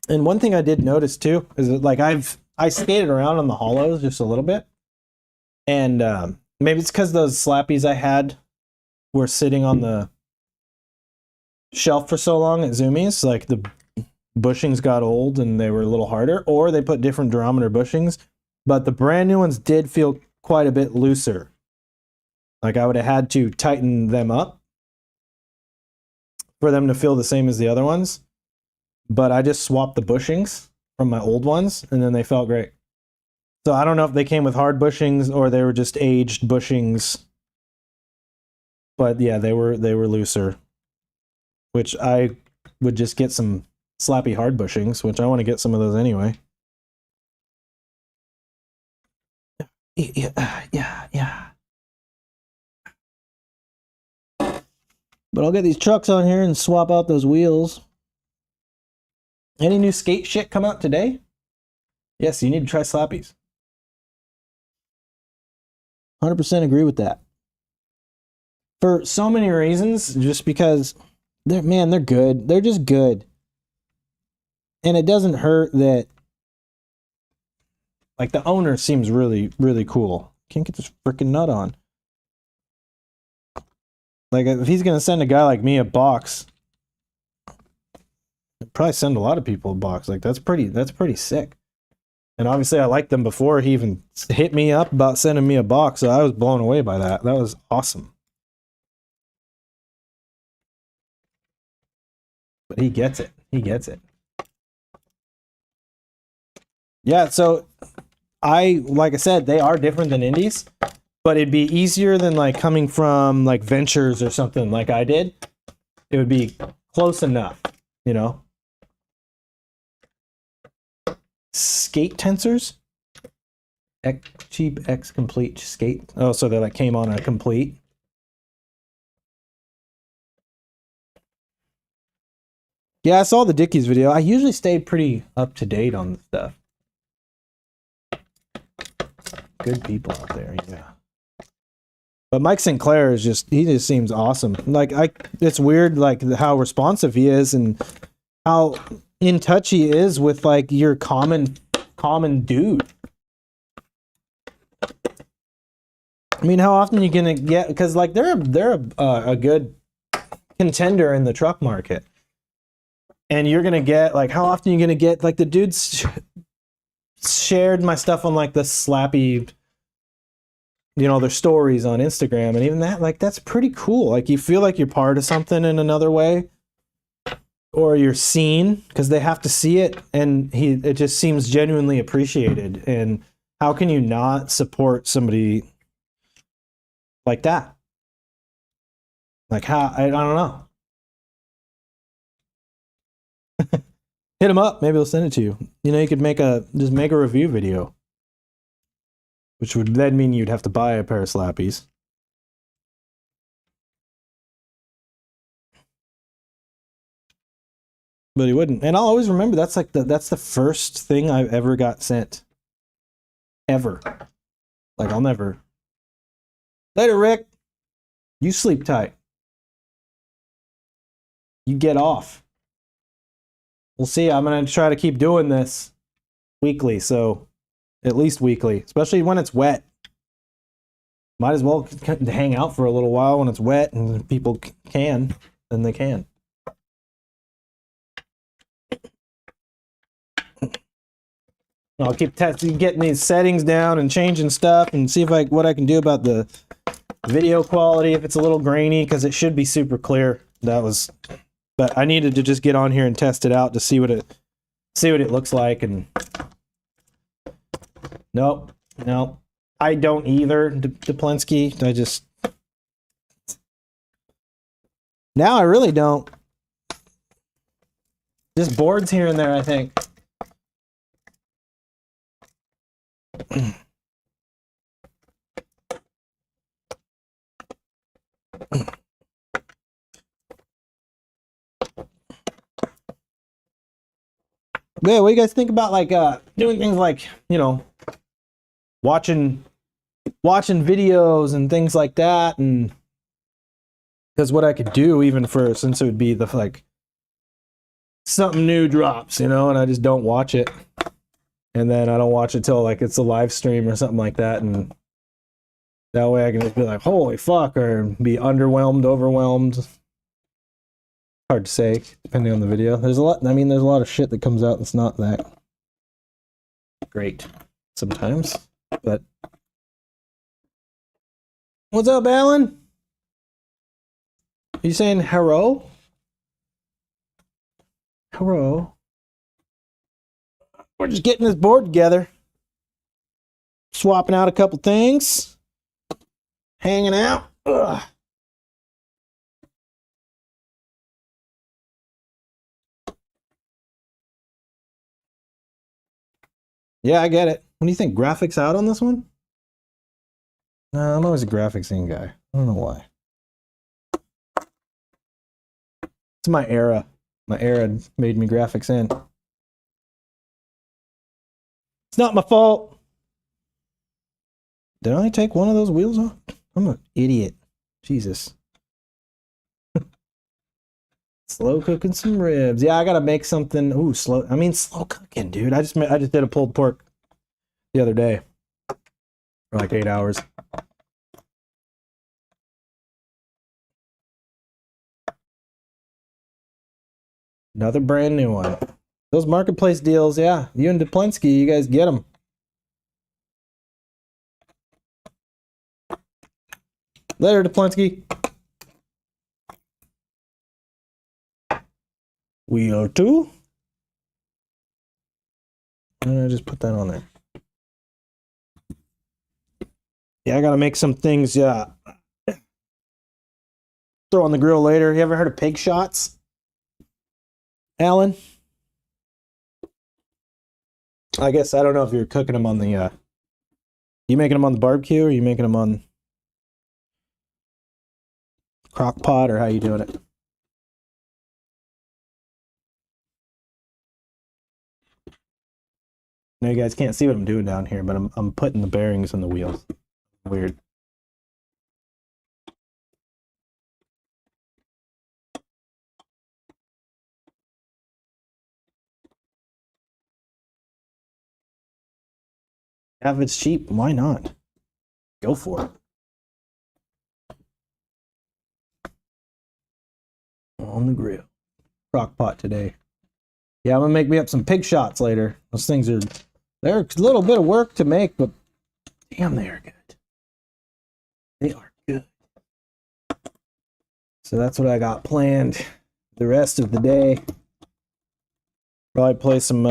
And one thing I did notice too is that like I skated around on the hollows just a little bit, and maybe it's because those Slappies I had were sitting on the shelf for so long at Zoomies, like the bushings got old and they were a little harder, or they put different durometer bushings, but the brand new ones did feel quite a bit looser. Like I would have had to tighten them up for them to feel the same as the other ones, but I just swapped the bushings from my old ones and then they felt great. So I don't know if they came with hard bushings or they were just aged bushings, but yeah, they were looser, which I would just get some Slappy hard bushings, which I want to get some of those anyway. Yeah. But I'll get these trucks on here and swap out those wheels. Any new skate shit come out today? Yes, you need to try Slappies. 100% agree with that. For so many reasons, just because they're good. They're just good. And it doesn't hurt that like the owner seems really, really cool. Can't get this freaking nut on. Like if he's gonna send a guy like me a box, he'd probably send a lot of people a box. Like that's pretty sick. And obviously I liked them before he even hit me up about sending me a box, so I was blown away by that. That was awesome. But he gets it. He gets it. Yeah, so like I said, they are different than indies, but it'd be easier than like coming from like Ventures or something like I did. It would be close enough, you know? Skate tensors? Cheap X complete skate. Oh, so they like came on a complete. Yeah, I saw the Dickies video. I usually stay pretty up to date on the stuff. Good people out there, yeah. But Mike Sinclair is he just seems awesome. Like it's weird like how responsive he is and how in touch he is with like your common dude. I mean, how often are you gonna get, because like they're a good contender in the truck market. And you're gonna get like, how often are you gonna get like the dudes shared my stuff on like the Slappy, you know, their stories on Instagram, and even that, like, that's pretty cool. Like you feel like you're part of something in another way, or you're seen because they have to see it, and it just seems genuinely appreciated. And how can you not support somebody like that? Like how, I don't know. Hit him up. Maybe he'll send it to you. You know, you could just make a review video, which would then mean you'd have to buy a pair of Slappies. But he wouldn't. And I'll always remember that's like that's the first thing I've ever got sent. Ever. Like I'll never. Later, Rick. You sleep tight. You get off. We'll see. I'm going to try to keep doing this weekly, so at least weekly, especially when it's wet. Might as well hang out for a little while when it's wet and people can, then they can. I'll keep getting these settings down and changing stuff and see if what I can do about the video quality if it's a little grainy, because it should be super clear. That was but I needed to just get on here and test it out to see what it looks like. And nope, I don't either, Duplinski. I just now I really don't. Just boards here and there, I think. Yeah, what do you guys think about like doing things like, you know, watching videos and things like that? And because what I could do, even for, since it would be the like something new drops, you know, and I just don't watch it, and then I don't watch it till like it's a live stream or something like that, and that way I can just be like, holy fuck, or be underwhelmed, overwhelmed. Hard to say, depending on the video. There's a lot, I mean, there's a lot of shit that comes out that's not that great sometimes, but what's up, Alan? Are you saying hello? Hello? We're just getting this board together. Swapping out a couple things. Hanging out. Ugh. Yeah, I get it. What do you think? Graphics out on this one? No, I'm always a graphics in guy. I don't know why. It's my era. My era made me graphics in. It's not my fault. Did I take one of those wheels off? I'm an idiot. Jesus. Slow cooking some ribs. Yeah, I gotta make something. Ooh, slow. I mean, slow cooking, dude. I just did a pulled pork the other day for like 8 hours. Another brand new one. Those marketplace deals, yeah. You and Duplinski, you guys get them. Later, Duplinski. Wheel 2. And I just put that on there. Yeah, I gotta make some things, yeah. Throw on the grill later. You ever heard of pig shots? Alan? I guess, I don't know if you're cooking them on the, you making them on the barbecue, or you making them on crock pot, or how you doing it? Now you guys can't see what I'm doing down here, but I'm putting the bearings in the wheels. Weird. If it's cheap, why not? Go for it. On the grill. Crock pot today. Yeah, I'm gonna make me up some pig shots later. Those things they're a little bit of work to make, but damn, they are good. They are good. So that's what I got planned the rest of the day. Probably play some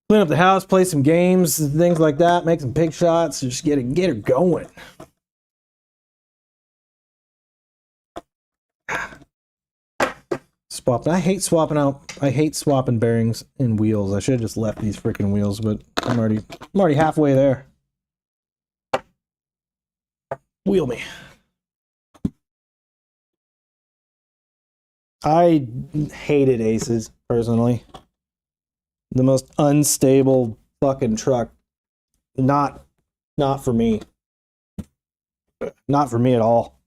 clean up the house, play some games, things like that, make some pig shots, just get her going. I hate swapping bearings in wheels. I should have just left these freaking wheels, but I'm already halfway there. Wheel me. I hated Aces personally. The most unstable fucking truck. Not for me. Not for me at all.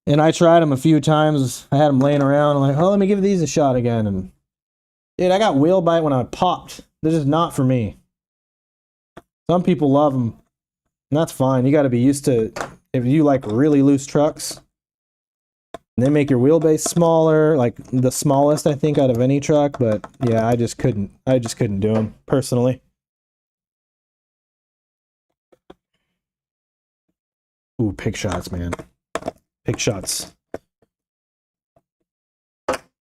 And I tried them a few times. I had them laying around. I'm like, oh, let me give these a shot again. And dude, I got wheel bite when I popped. They're just not for me. Some people love them. And that's fine. You got to be used to, if you like really loose trucks, and they make your wheelbase smaller, like the smallest, I think, out of any truck. But yeah, I just couldn't do them personally. Ooh, pig shots, man. Pig shots.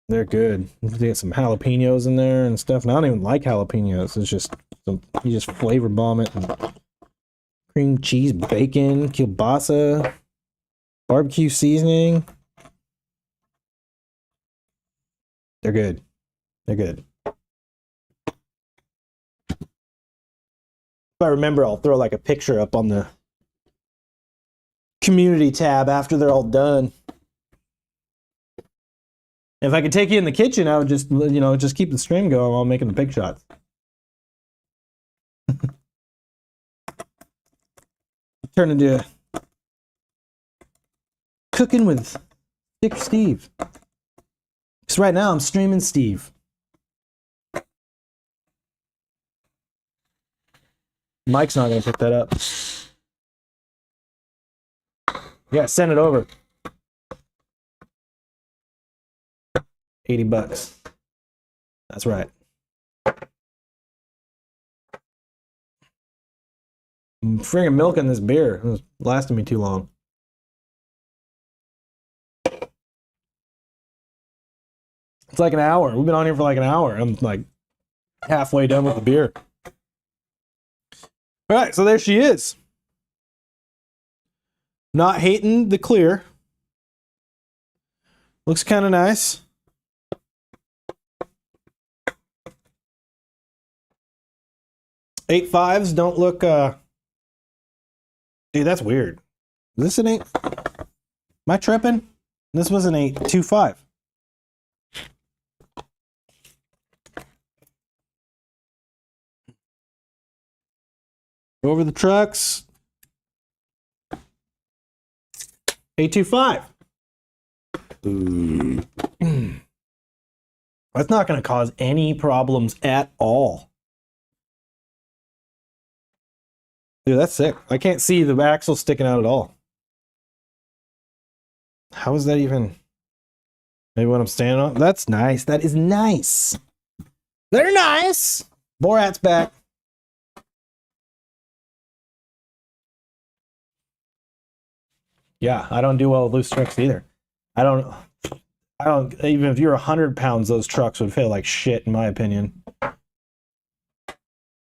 They're good. You get some jalapenos in there and stuff. And I don't even like jalapenos. It's just you just flavor bomb it. And cream cheese, bacon, kielbasa, barbecue seasoning. They're good. They're good. If I remember, I'll throw like a picture up on the community tab after they're all done. If I could take you in the kitchen, I would just, just keep the stream going while I'm making the pig shots. Turn into cooking with Dick Steve. Because right now I'm streaming Steve. Mike's not going to pick that up. Yeah, send it over. $80. That's right. I'm friggin' milking this beer. It was lasting me too long. It's like an hour. We've been on here for like an hour. I'm like halfway done with the beer. All right, so there she is. Not hating the clear. Looks kind of nice. Eight fives don't look. Dude, that's weird. Is this an 8? Am I tripping? This was an 8.25. Over the trucks. 825. That's not going to cause any problems at all. Dude, that's sick. I can't see the axle sticking out at all. How is that even? Maybe when I'm standing on? That's nice. That is nice. They're nice. Borat's back. Yeah, I don't do well with loose trucks either. I don't, even if you're 100 pounds, those trucks would feel like shit, in my opinion.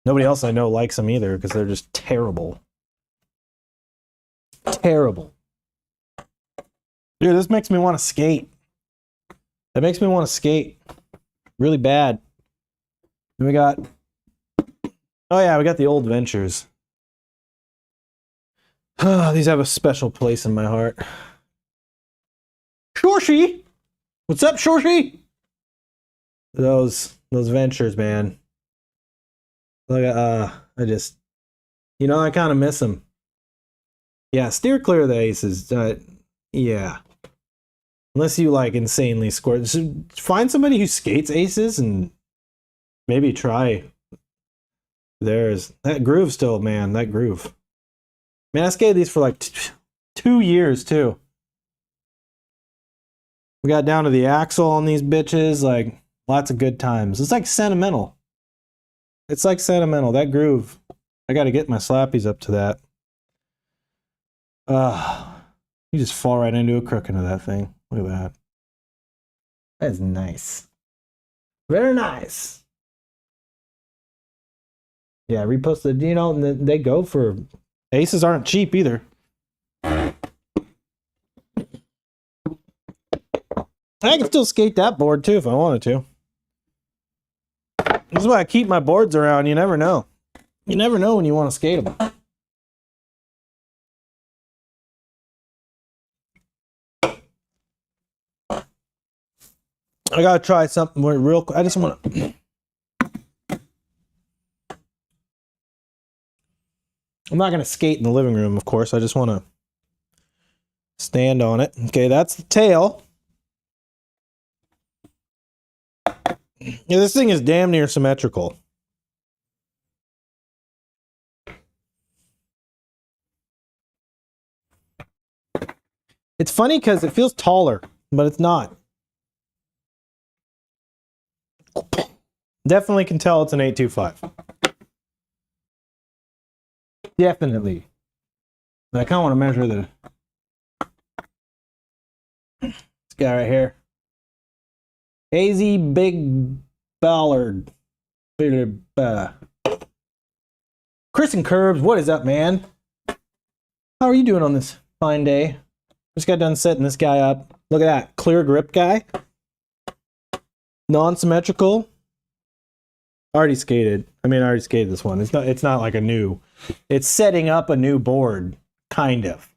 Nobody else I know likes them either because they're just terrible. Terrible. Dude, this makes me want to skate. That makes me want to skate. Really bad. And we got, oh yeah, we got the old Ventures. These have a special place in my heart. Shorshi! What's up, Shorshi? Those Ventures, man. Look, I just, I kind of miss them. Yeah, steer clear of the aces. Yeah. Unless you like insanely score. Find somebody who skates aces and maybe try theirs. That groove still, man, that groove. Man, I skated these for like 2 years too. We got down to the axle on these bitches, like lots of good times. It's like sentimental. It's like sentimental. That groove. I got to get my slappies up to that. You just fall right into a crook into that thing. Look at that. That is nice. Very nice. Yeah, reposted. They go for aces aren't cheap either. I can still skate that board too if I wanted to. This is why I keep my boards around. You never know. You never know when you want to skate them. I gotta try something real quick. I just want to. I'm not gonna skate in the living room, of course. I just want to stand on it. Okay, that's the tail. Yeah, this thing is damn near symmetrical. It's funny because it feels taller, but it's not. Definitely can tell it's an 825. Definitely. But I kind of want to measure this guy right here. AZ Big Ballard. Chris and Curbs, what is up, man? How are you doing on this fine day? Just got done setting this guy up. Look at that, clear grip guy. Non-symmetrical. Already skated. I mean, I already skated this one. It's not like a new. It's setting up a new board, kind of.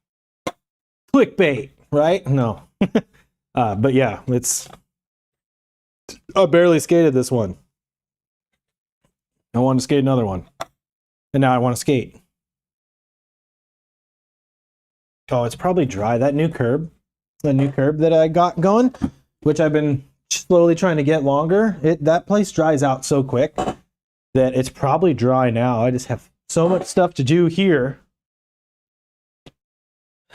Clickbait, right? No. But yeah, I barely skated this one. I want to skate another one. And now I want to skate. Oh, it's probably dry. That new curb that I got going, which I've been slowly trying to get longer. That place dries out so quick that it's probably dry now. I just have so much stuff to do here.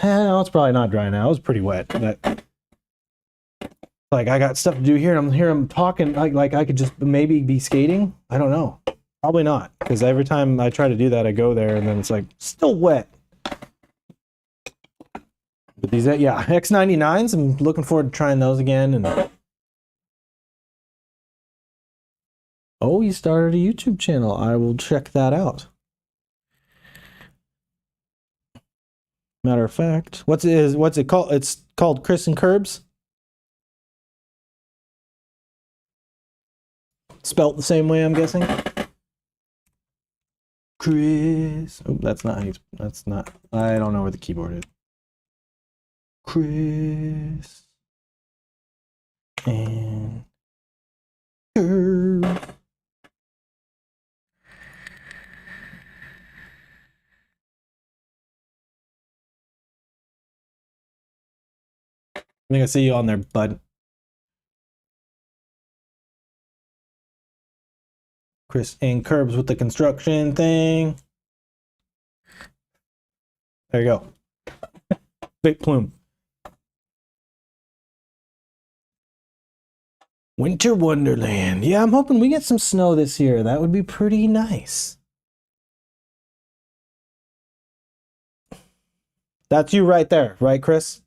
No, it's probably not dry now. It was pretty wet. But like I got stuff to do here, and I'm talking like I could just maybe be skating. I don't know. Probably not, because every time I try to do that, I go there and then it's like still wet. But these, yeah, X99s. I'm looking forward to trying those again. And oh, you started a YouTube channel. I will check that out. Matter of fact, what's it called? It's called Chris and Curbs. Spelt the same way, I'm guessing. Chris. Oh, that's not. I don't know where the keyboard is. Chris and Curbs. I think I see you on there, bud. Chris and Curbs with the construction thing. There you go. Big plume. Winter Wonderland. Yeah, I'm hoping we get some snow this year. That would be pretty nice. That's you right there, right, Chris?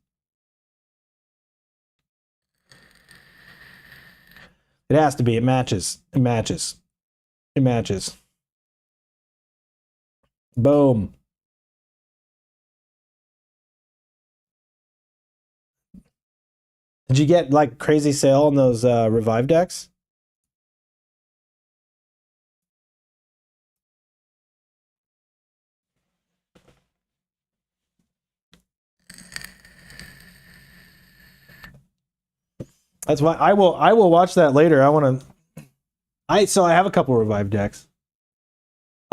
It has to be. It matches. It matches. It matches. Boom. Did you get like crazy sale on those Revive decks? That's why I will watch that later. So I have a couple Revive decks.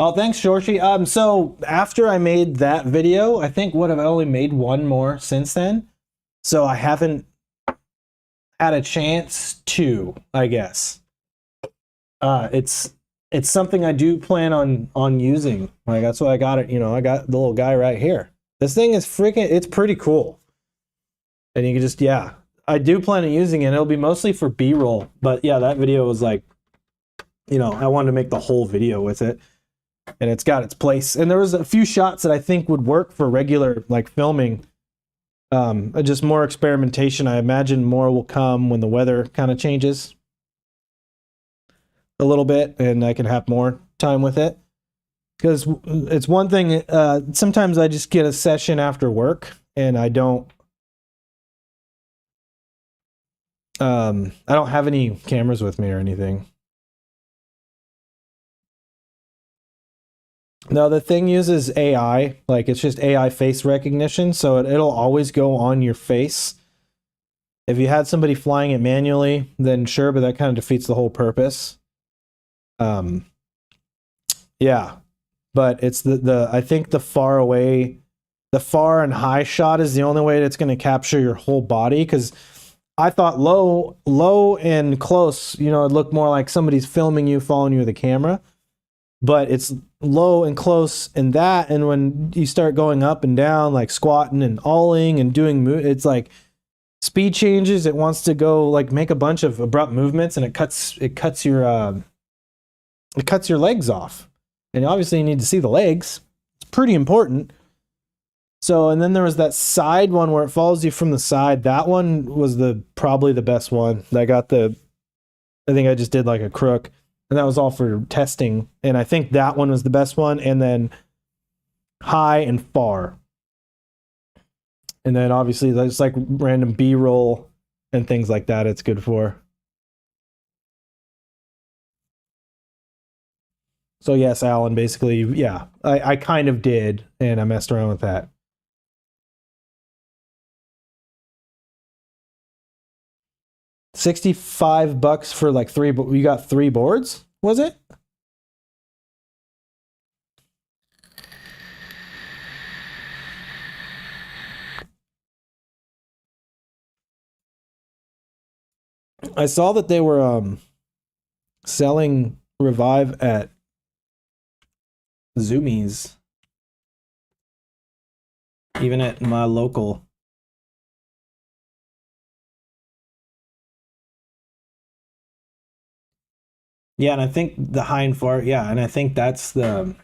Oh, thanks, Shorshi. So after I made that video, I think I've only made one more since then. So I haven't had a chance to, I guess. It's something I do plan on using. Like that's why I got it. You know, I got the little guy right here. This thing is it's pretty cool. And you can just, yeah, I do plan on using it. It'll be mostly for B-roll. But yeah, that video was like, you know, I wanted to make the whole video with it. And it's got its place. And there was a few shots that I think would work for regular like filming. Just more experimentation. I imagine more will come when the weather kind of changes a little bit and I can have more time with it. Because it's one thing, sometimes I just get a session after work and I don't have any cameras with me or anything. No, the thing uses AI, like it's just AI face recognition, so it'll always go on your face. If you had somebody flying it manually, then sure, but that kind of defeats the whole purpose. Yeah, but it's I think the far and high shot is the only way that's going to capture your whole body, because I thought low and close, you know, it looked more like somebody's filming you, following you with a camera. But it's low and close in that, and when you start going up and down, like squatting and awling and doing, it's like speed changes. It wants to go like make a bunch of abrupt movements, and it cuts your legs off. And obviously, you need to see the legs. It's pretty important. So, and then there was that side one where it follows you from the side. That one was probably the best one. I got the I think I just did like a crook, and that was all for testing. And I think that one was the best one. And then high and far. And then obviously there's like random B-roll and things like that it's good for. So yes, Alan, basically, yeah, I kind of did, and I messed around with that. $65 for like three, but you got 3 boards, was it? I saw that they were selling Revive at Zoomies, even at my local. Yeah, and I think the high and far, yeah, and I think that's the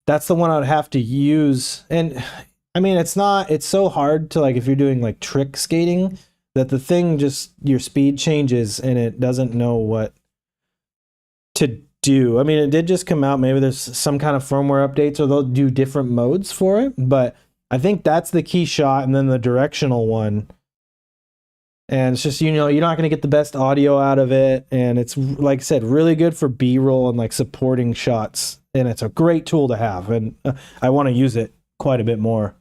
one I'd have to use. And I mean, it's so hard to, like, if you're doing like trick skating, that the thing just, your speed changes and it doesn't know what to do. I mean, it did just come out. Maybe there's some kind of firmware updates, or they'll do different modes for it. But I think that's the key shot, and then the directional one. And it's just, you're not going to get the best audio out of it. And it's, like I said, really good for B-roll and like supporting shots. And it's a great tool to have. And I want to use it quite a bit more.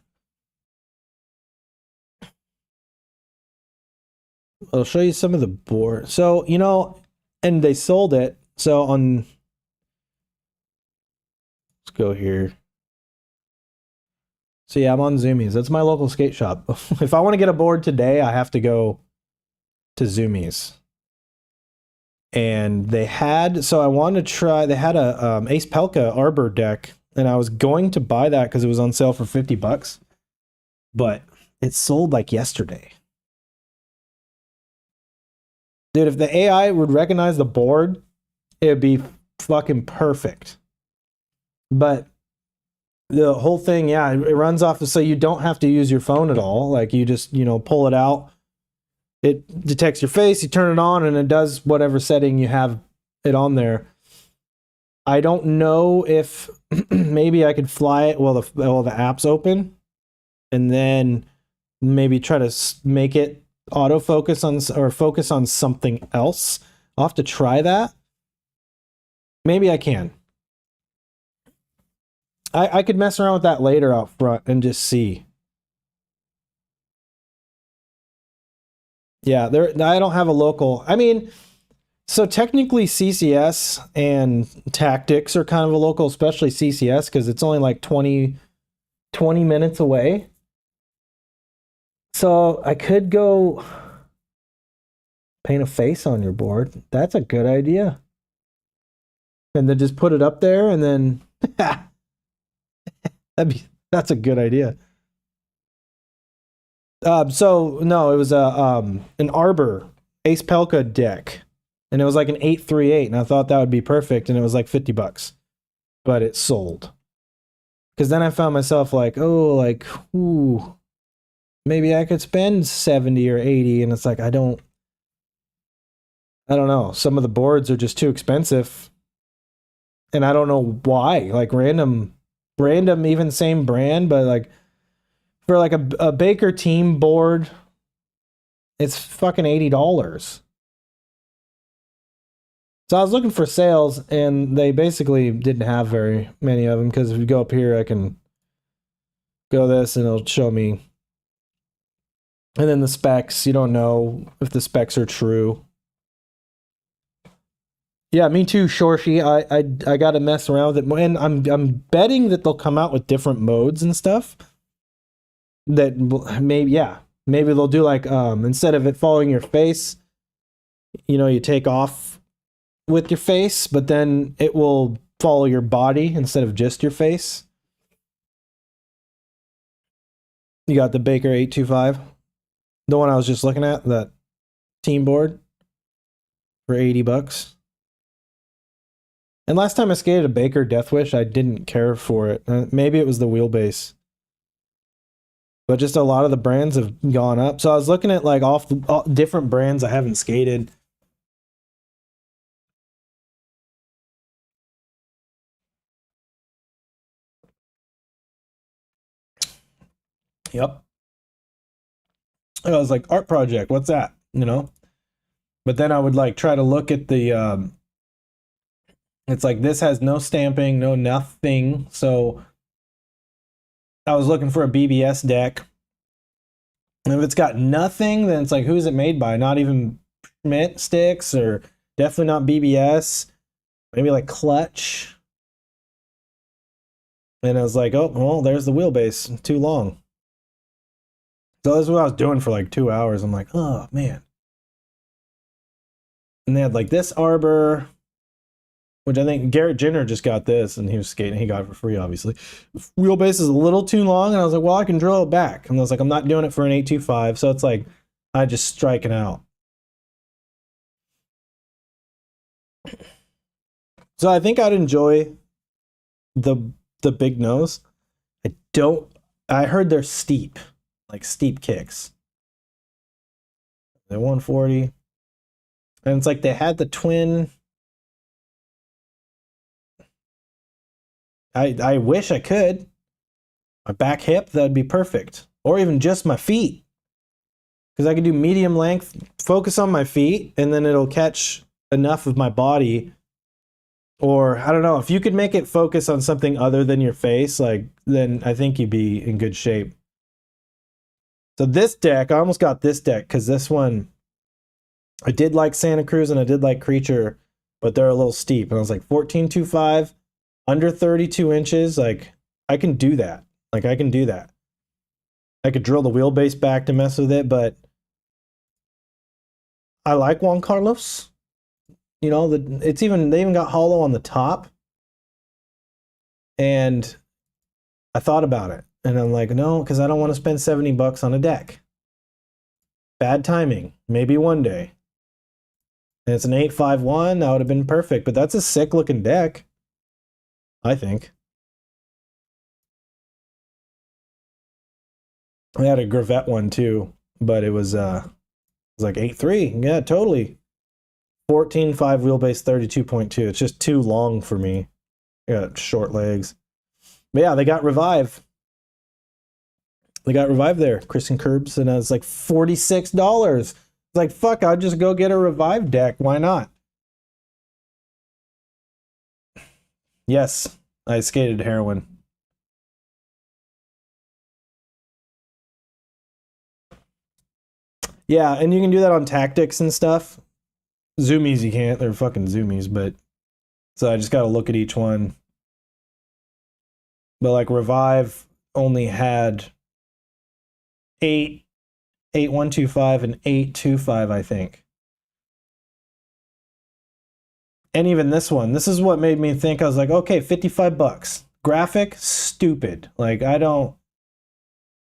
I'll show you some of the board. So, and they sold it. So let's go here. So yeah, I'm on Zoomies. That's my local skate shop. If I want to get a board today, I have to go to Zoomies. And they had a Ace Pelka Arbor deck, and I was going to buy that because it was on sale for $50, but it sold like yesterday. Dude, if the AI would recognize the board, it would be fucking perfect. But the whole thing, yeah, it runs off, so you don't have to use your phone at all. Like, you just, pull it out. It detects your face, you turn it on, and it does whatever setting you have it on there. I don't know if maybe I could fly it while the app's open, and then maybe try to make it autofocus on, or focus on something else. I'll have to try that. Maybe I can. I could mess around with that later out front and just see. Yeah, I don't have a local. I mean, so technically CCS and Tactics are kind of a local, especially CCS, because it's only like 20 minutes away. So I could go paint a face on your board. That's a good idea. And then just put it up there, and then that's a good idea. So no, it was an Arbor Ace Pelka deck, and it was like an 838, and I thought that would be perfect, and it was like $50, but it sold. Because then I found myself like, maybe I could spend 70 or 80, and it's like, I don't know. Some of the boards are just too expensive, and I don't know why. Like random, even same brand, but like, for like a Baker team board, it's fucking $80. So I was looking for sales, and they basically didn't have very many of them, because if you go up here, I can go this and it'll show me. And then the specs, you don't know if the specs are true. Yeah, me too, Shorshi. I got to mess around with it, and I'm betting that they'll come out with different modes and stuff. That maybe they'll do like, instead of it following your face, you take off with your face, but then it will follow your body instead of just your face. You got the Baker 825, the one I was just looking at, that team board for $80. And last time I skated a Baker Death Wish, I didn't care for it. Maybe it was the wheelbase. But just a lot of the brands have gone up. So I was looking at like different brands I haven't skated. Yep. And I was like, art project, what's that? You know? But then I would like try to look at the it's like this has no stamping, no nothing. So I was looking for a BBS deck. And if it's got nothing, then it's like, who's it made by? Not even Schmidt sticks, or definitely not BBS. Maybe like Clutch. And I was like, oh, well, there's the wheelbase. Too long. So that's what I was doing for like 2 hours. I'm like, oh, man. And they had like this arbor, which I think Garrett Jenner just got this, and he was skating. He got it for free, obviously. Wheelbase is a little too long, and I was like, well, I can drill it back. And I was like, I'm not doing it for an 825, so it's like I just striking out. So I think I'd enjoy the big nose. I heard they're steep, like steep kicks. They're 140. And it's like they had the twin. I wish I could. My back hip, that'd be perfect. Or even just my feet. Because I could do medium length, focus on my feet, and then it'll catch enough of my body. Or, I don't know, if you could make it focus on something other than your face, like, then I think you'd be in good shape. So this deck, I almost got this deck, because this one, I did like Santa Cruz and I did like Creature, but they're a little steep. And I was like, 14.25, under 32 inches, like, I can do that. Like, I can do that. I could drill the wheelbase back to mess with it, but I like Juan Carlos. You know, they even got hollow on the top. And I thought about it. And I'm like, no, because I don't want to spend $70 on a deck. Bad timing. Maybe one day. And it's an 851. That would have been perfect. But that's a sick looking deck, I think. I had a Gravette one too, but it was like 8.3. Yeah, totally. 14.5 wheelbase, 32.2. It's just too long for me. I got short legs. But yeah, they got Revive. They got Revive there. Chris and Curbs, and it's like $46. It's like, fuck, I'll just go get a Revive deck. Why not? Yes, I skated heroin. Yeah, and you can do that on tactics and stuff. Zoomies you can't. They're fucking zoomies, but so I just got to look at each one. But like Revive only had 8.125 and 8.25, I think. And even this one, this is what made me think. I was like, okay, $55. Graphic, stupid. Like I don't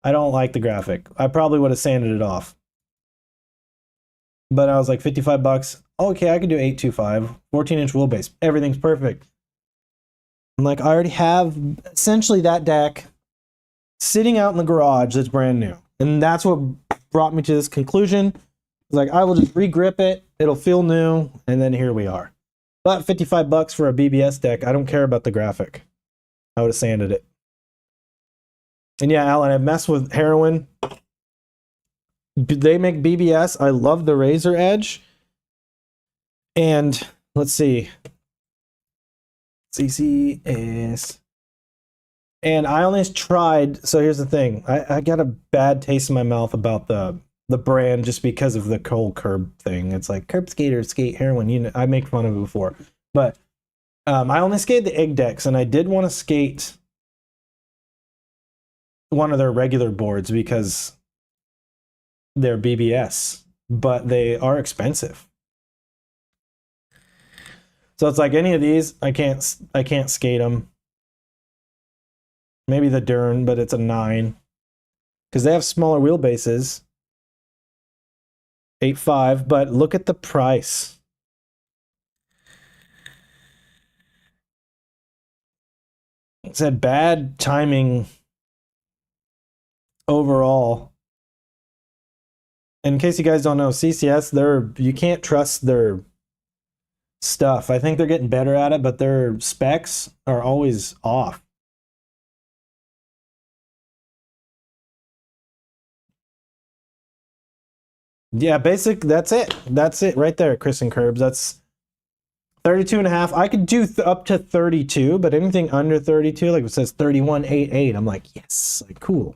like the graphic. I probably would have sanded it off. But I was like, $55. Okay, I could do 8.25, 14-inch wheelbase. Everything's perfect. I'm like, I already have essentially that deck sitting out in the garage that's brand new. And that's what brought me to this conclusion. It's like, I will just re-grip it. It'll feel new. And then here we are. But $55 for a BBS deck, I don't care about the graphic. I would have sanded it. And yeah, Alan, I've messed with heroin. They make BBS. I love the Razor Edge. And let's see. CCS. And I only tried, so here's the thing. I got a bad taste in my mouth about the brand just because of the whole curb thing. It's like curb skaters skate heroin. You know, I make fun of it before. But I only skated the egg decks, and I did want to skate one of their regular boards because they're BBS, but they are expensive. So it's like any of these, I can't skate them. Maybe the Dern, but it's a 9 because they have smaller wheelbases. 8.5, but look at the price. It said bad timing overall. In case you guys don't know, CCS, you can't trust their stuff. I think they're getting better at it, but their specs are always off. Yeah, basic. That's it. That's it right there, Chris and Curbs. That's 32 and a half. I could do up to 32, but anything under 32, like it says 31.88, I'm like, yes, like cool.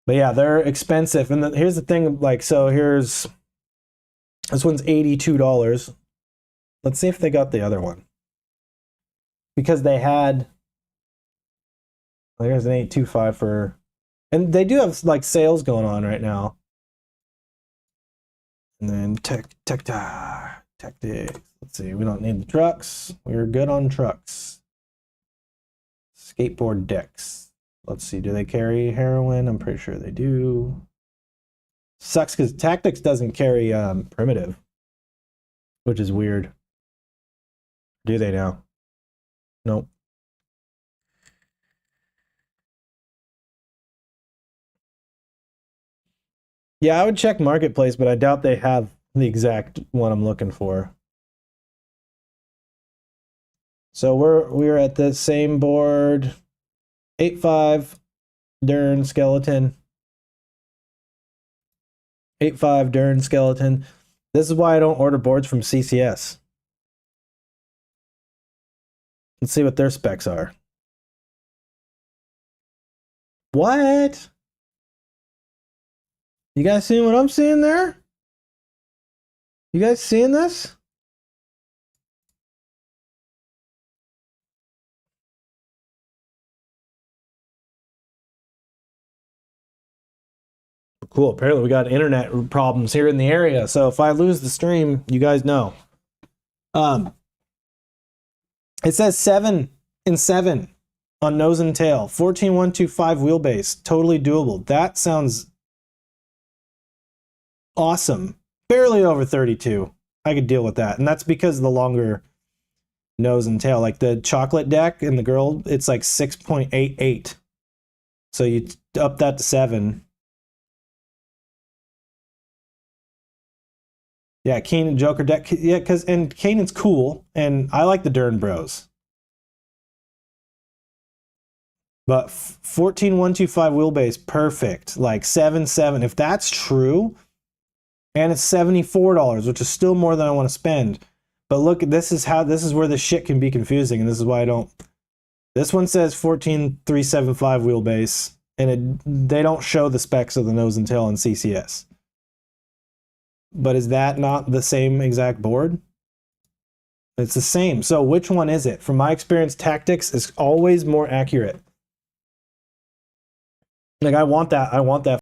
But yeah, they're expensive. And here's the thing, like, so here's this one's $82. Let's see if they got the other one. Because they had, there's an 825 for, and they do have like sales going on right now. And then tactics. Let's see, we don't need the trucks. We're good on trucks. Skateboard decks. Let's see, do they carry heroin? I'm pretty sure they do. Sucks because Tactics doesn't carry primitive, which is weird. Do they now? Nope. Yeah, I would check Marketplace, but I doubt they have the exact one I'm looking for. So we're at the same board. 8.5 Dern skeleton. 8.5 Dern skeleton. This is why I don't order boards from CCS. Let's see what their specs are. What? You guys seeing what I'm seeing there? You guys seeing this? Cool. Apparently we got internet problems here in the area. So if I lose the stream, you guys know. It says 7 and 7 on nose and tail. 14.125 wheelbase. Totally doable. That sounds awesome. Barely over 32. I could deal with that. And that's because of the longer nose and tail. Like the chocolate deck and the girl, it's like 6.88. So you up that to 7. Yeah, Kanan Joker deck. Yeah, and Kanan's cool, and I like the Dern Bros. But 14.125 wheelbase, perfect. Like 7.7. If that's true, and it's $74, which is still more than I want to spend. But look, this is where the shit can be confusing, and this is why I don't. This one says 14.375 wheelbase, and they don't show the specs of the nose and tail in CCS. But is that not the same exact board? It's the same. So which one is it? From my experience, Tactics is always more accurate. Like I want that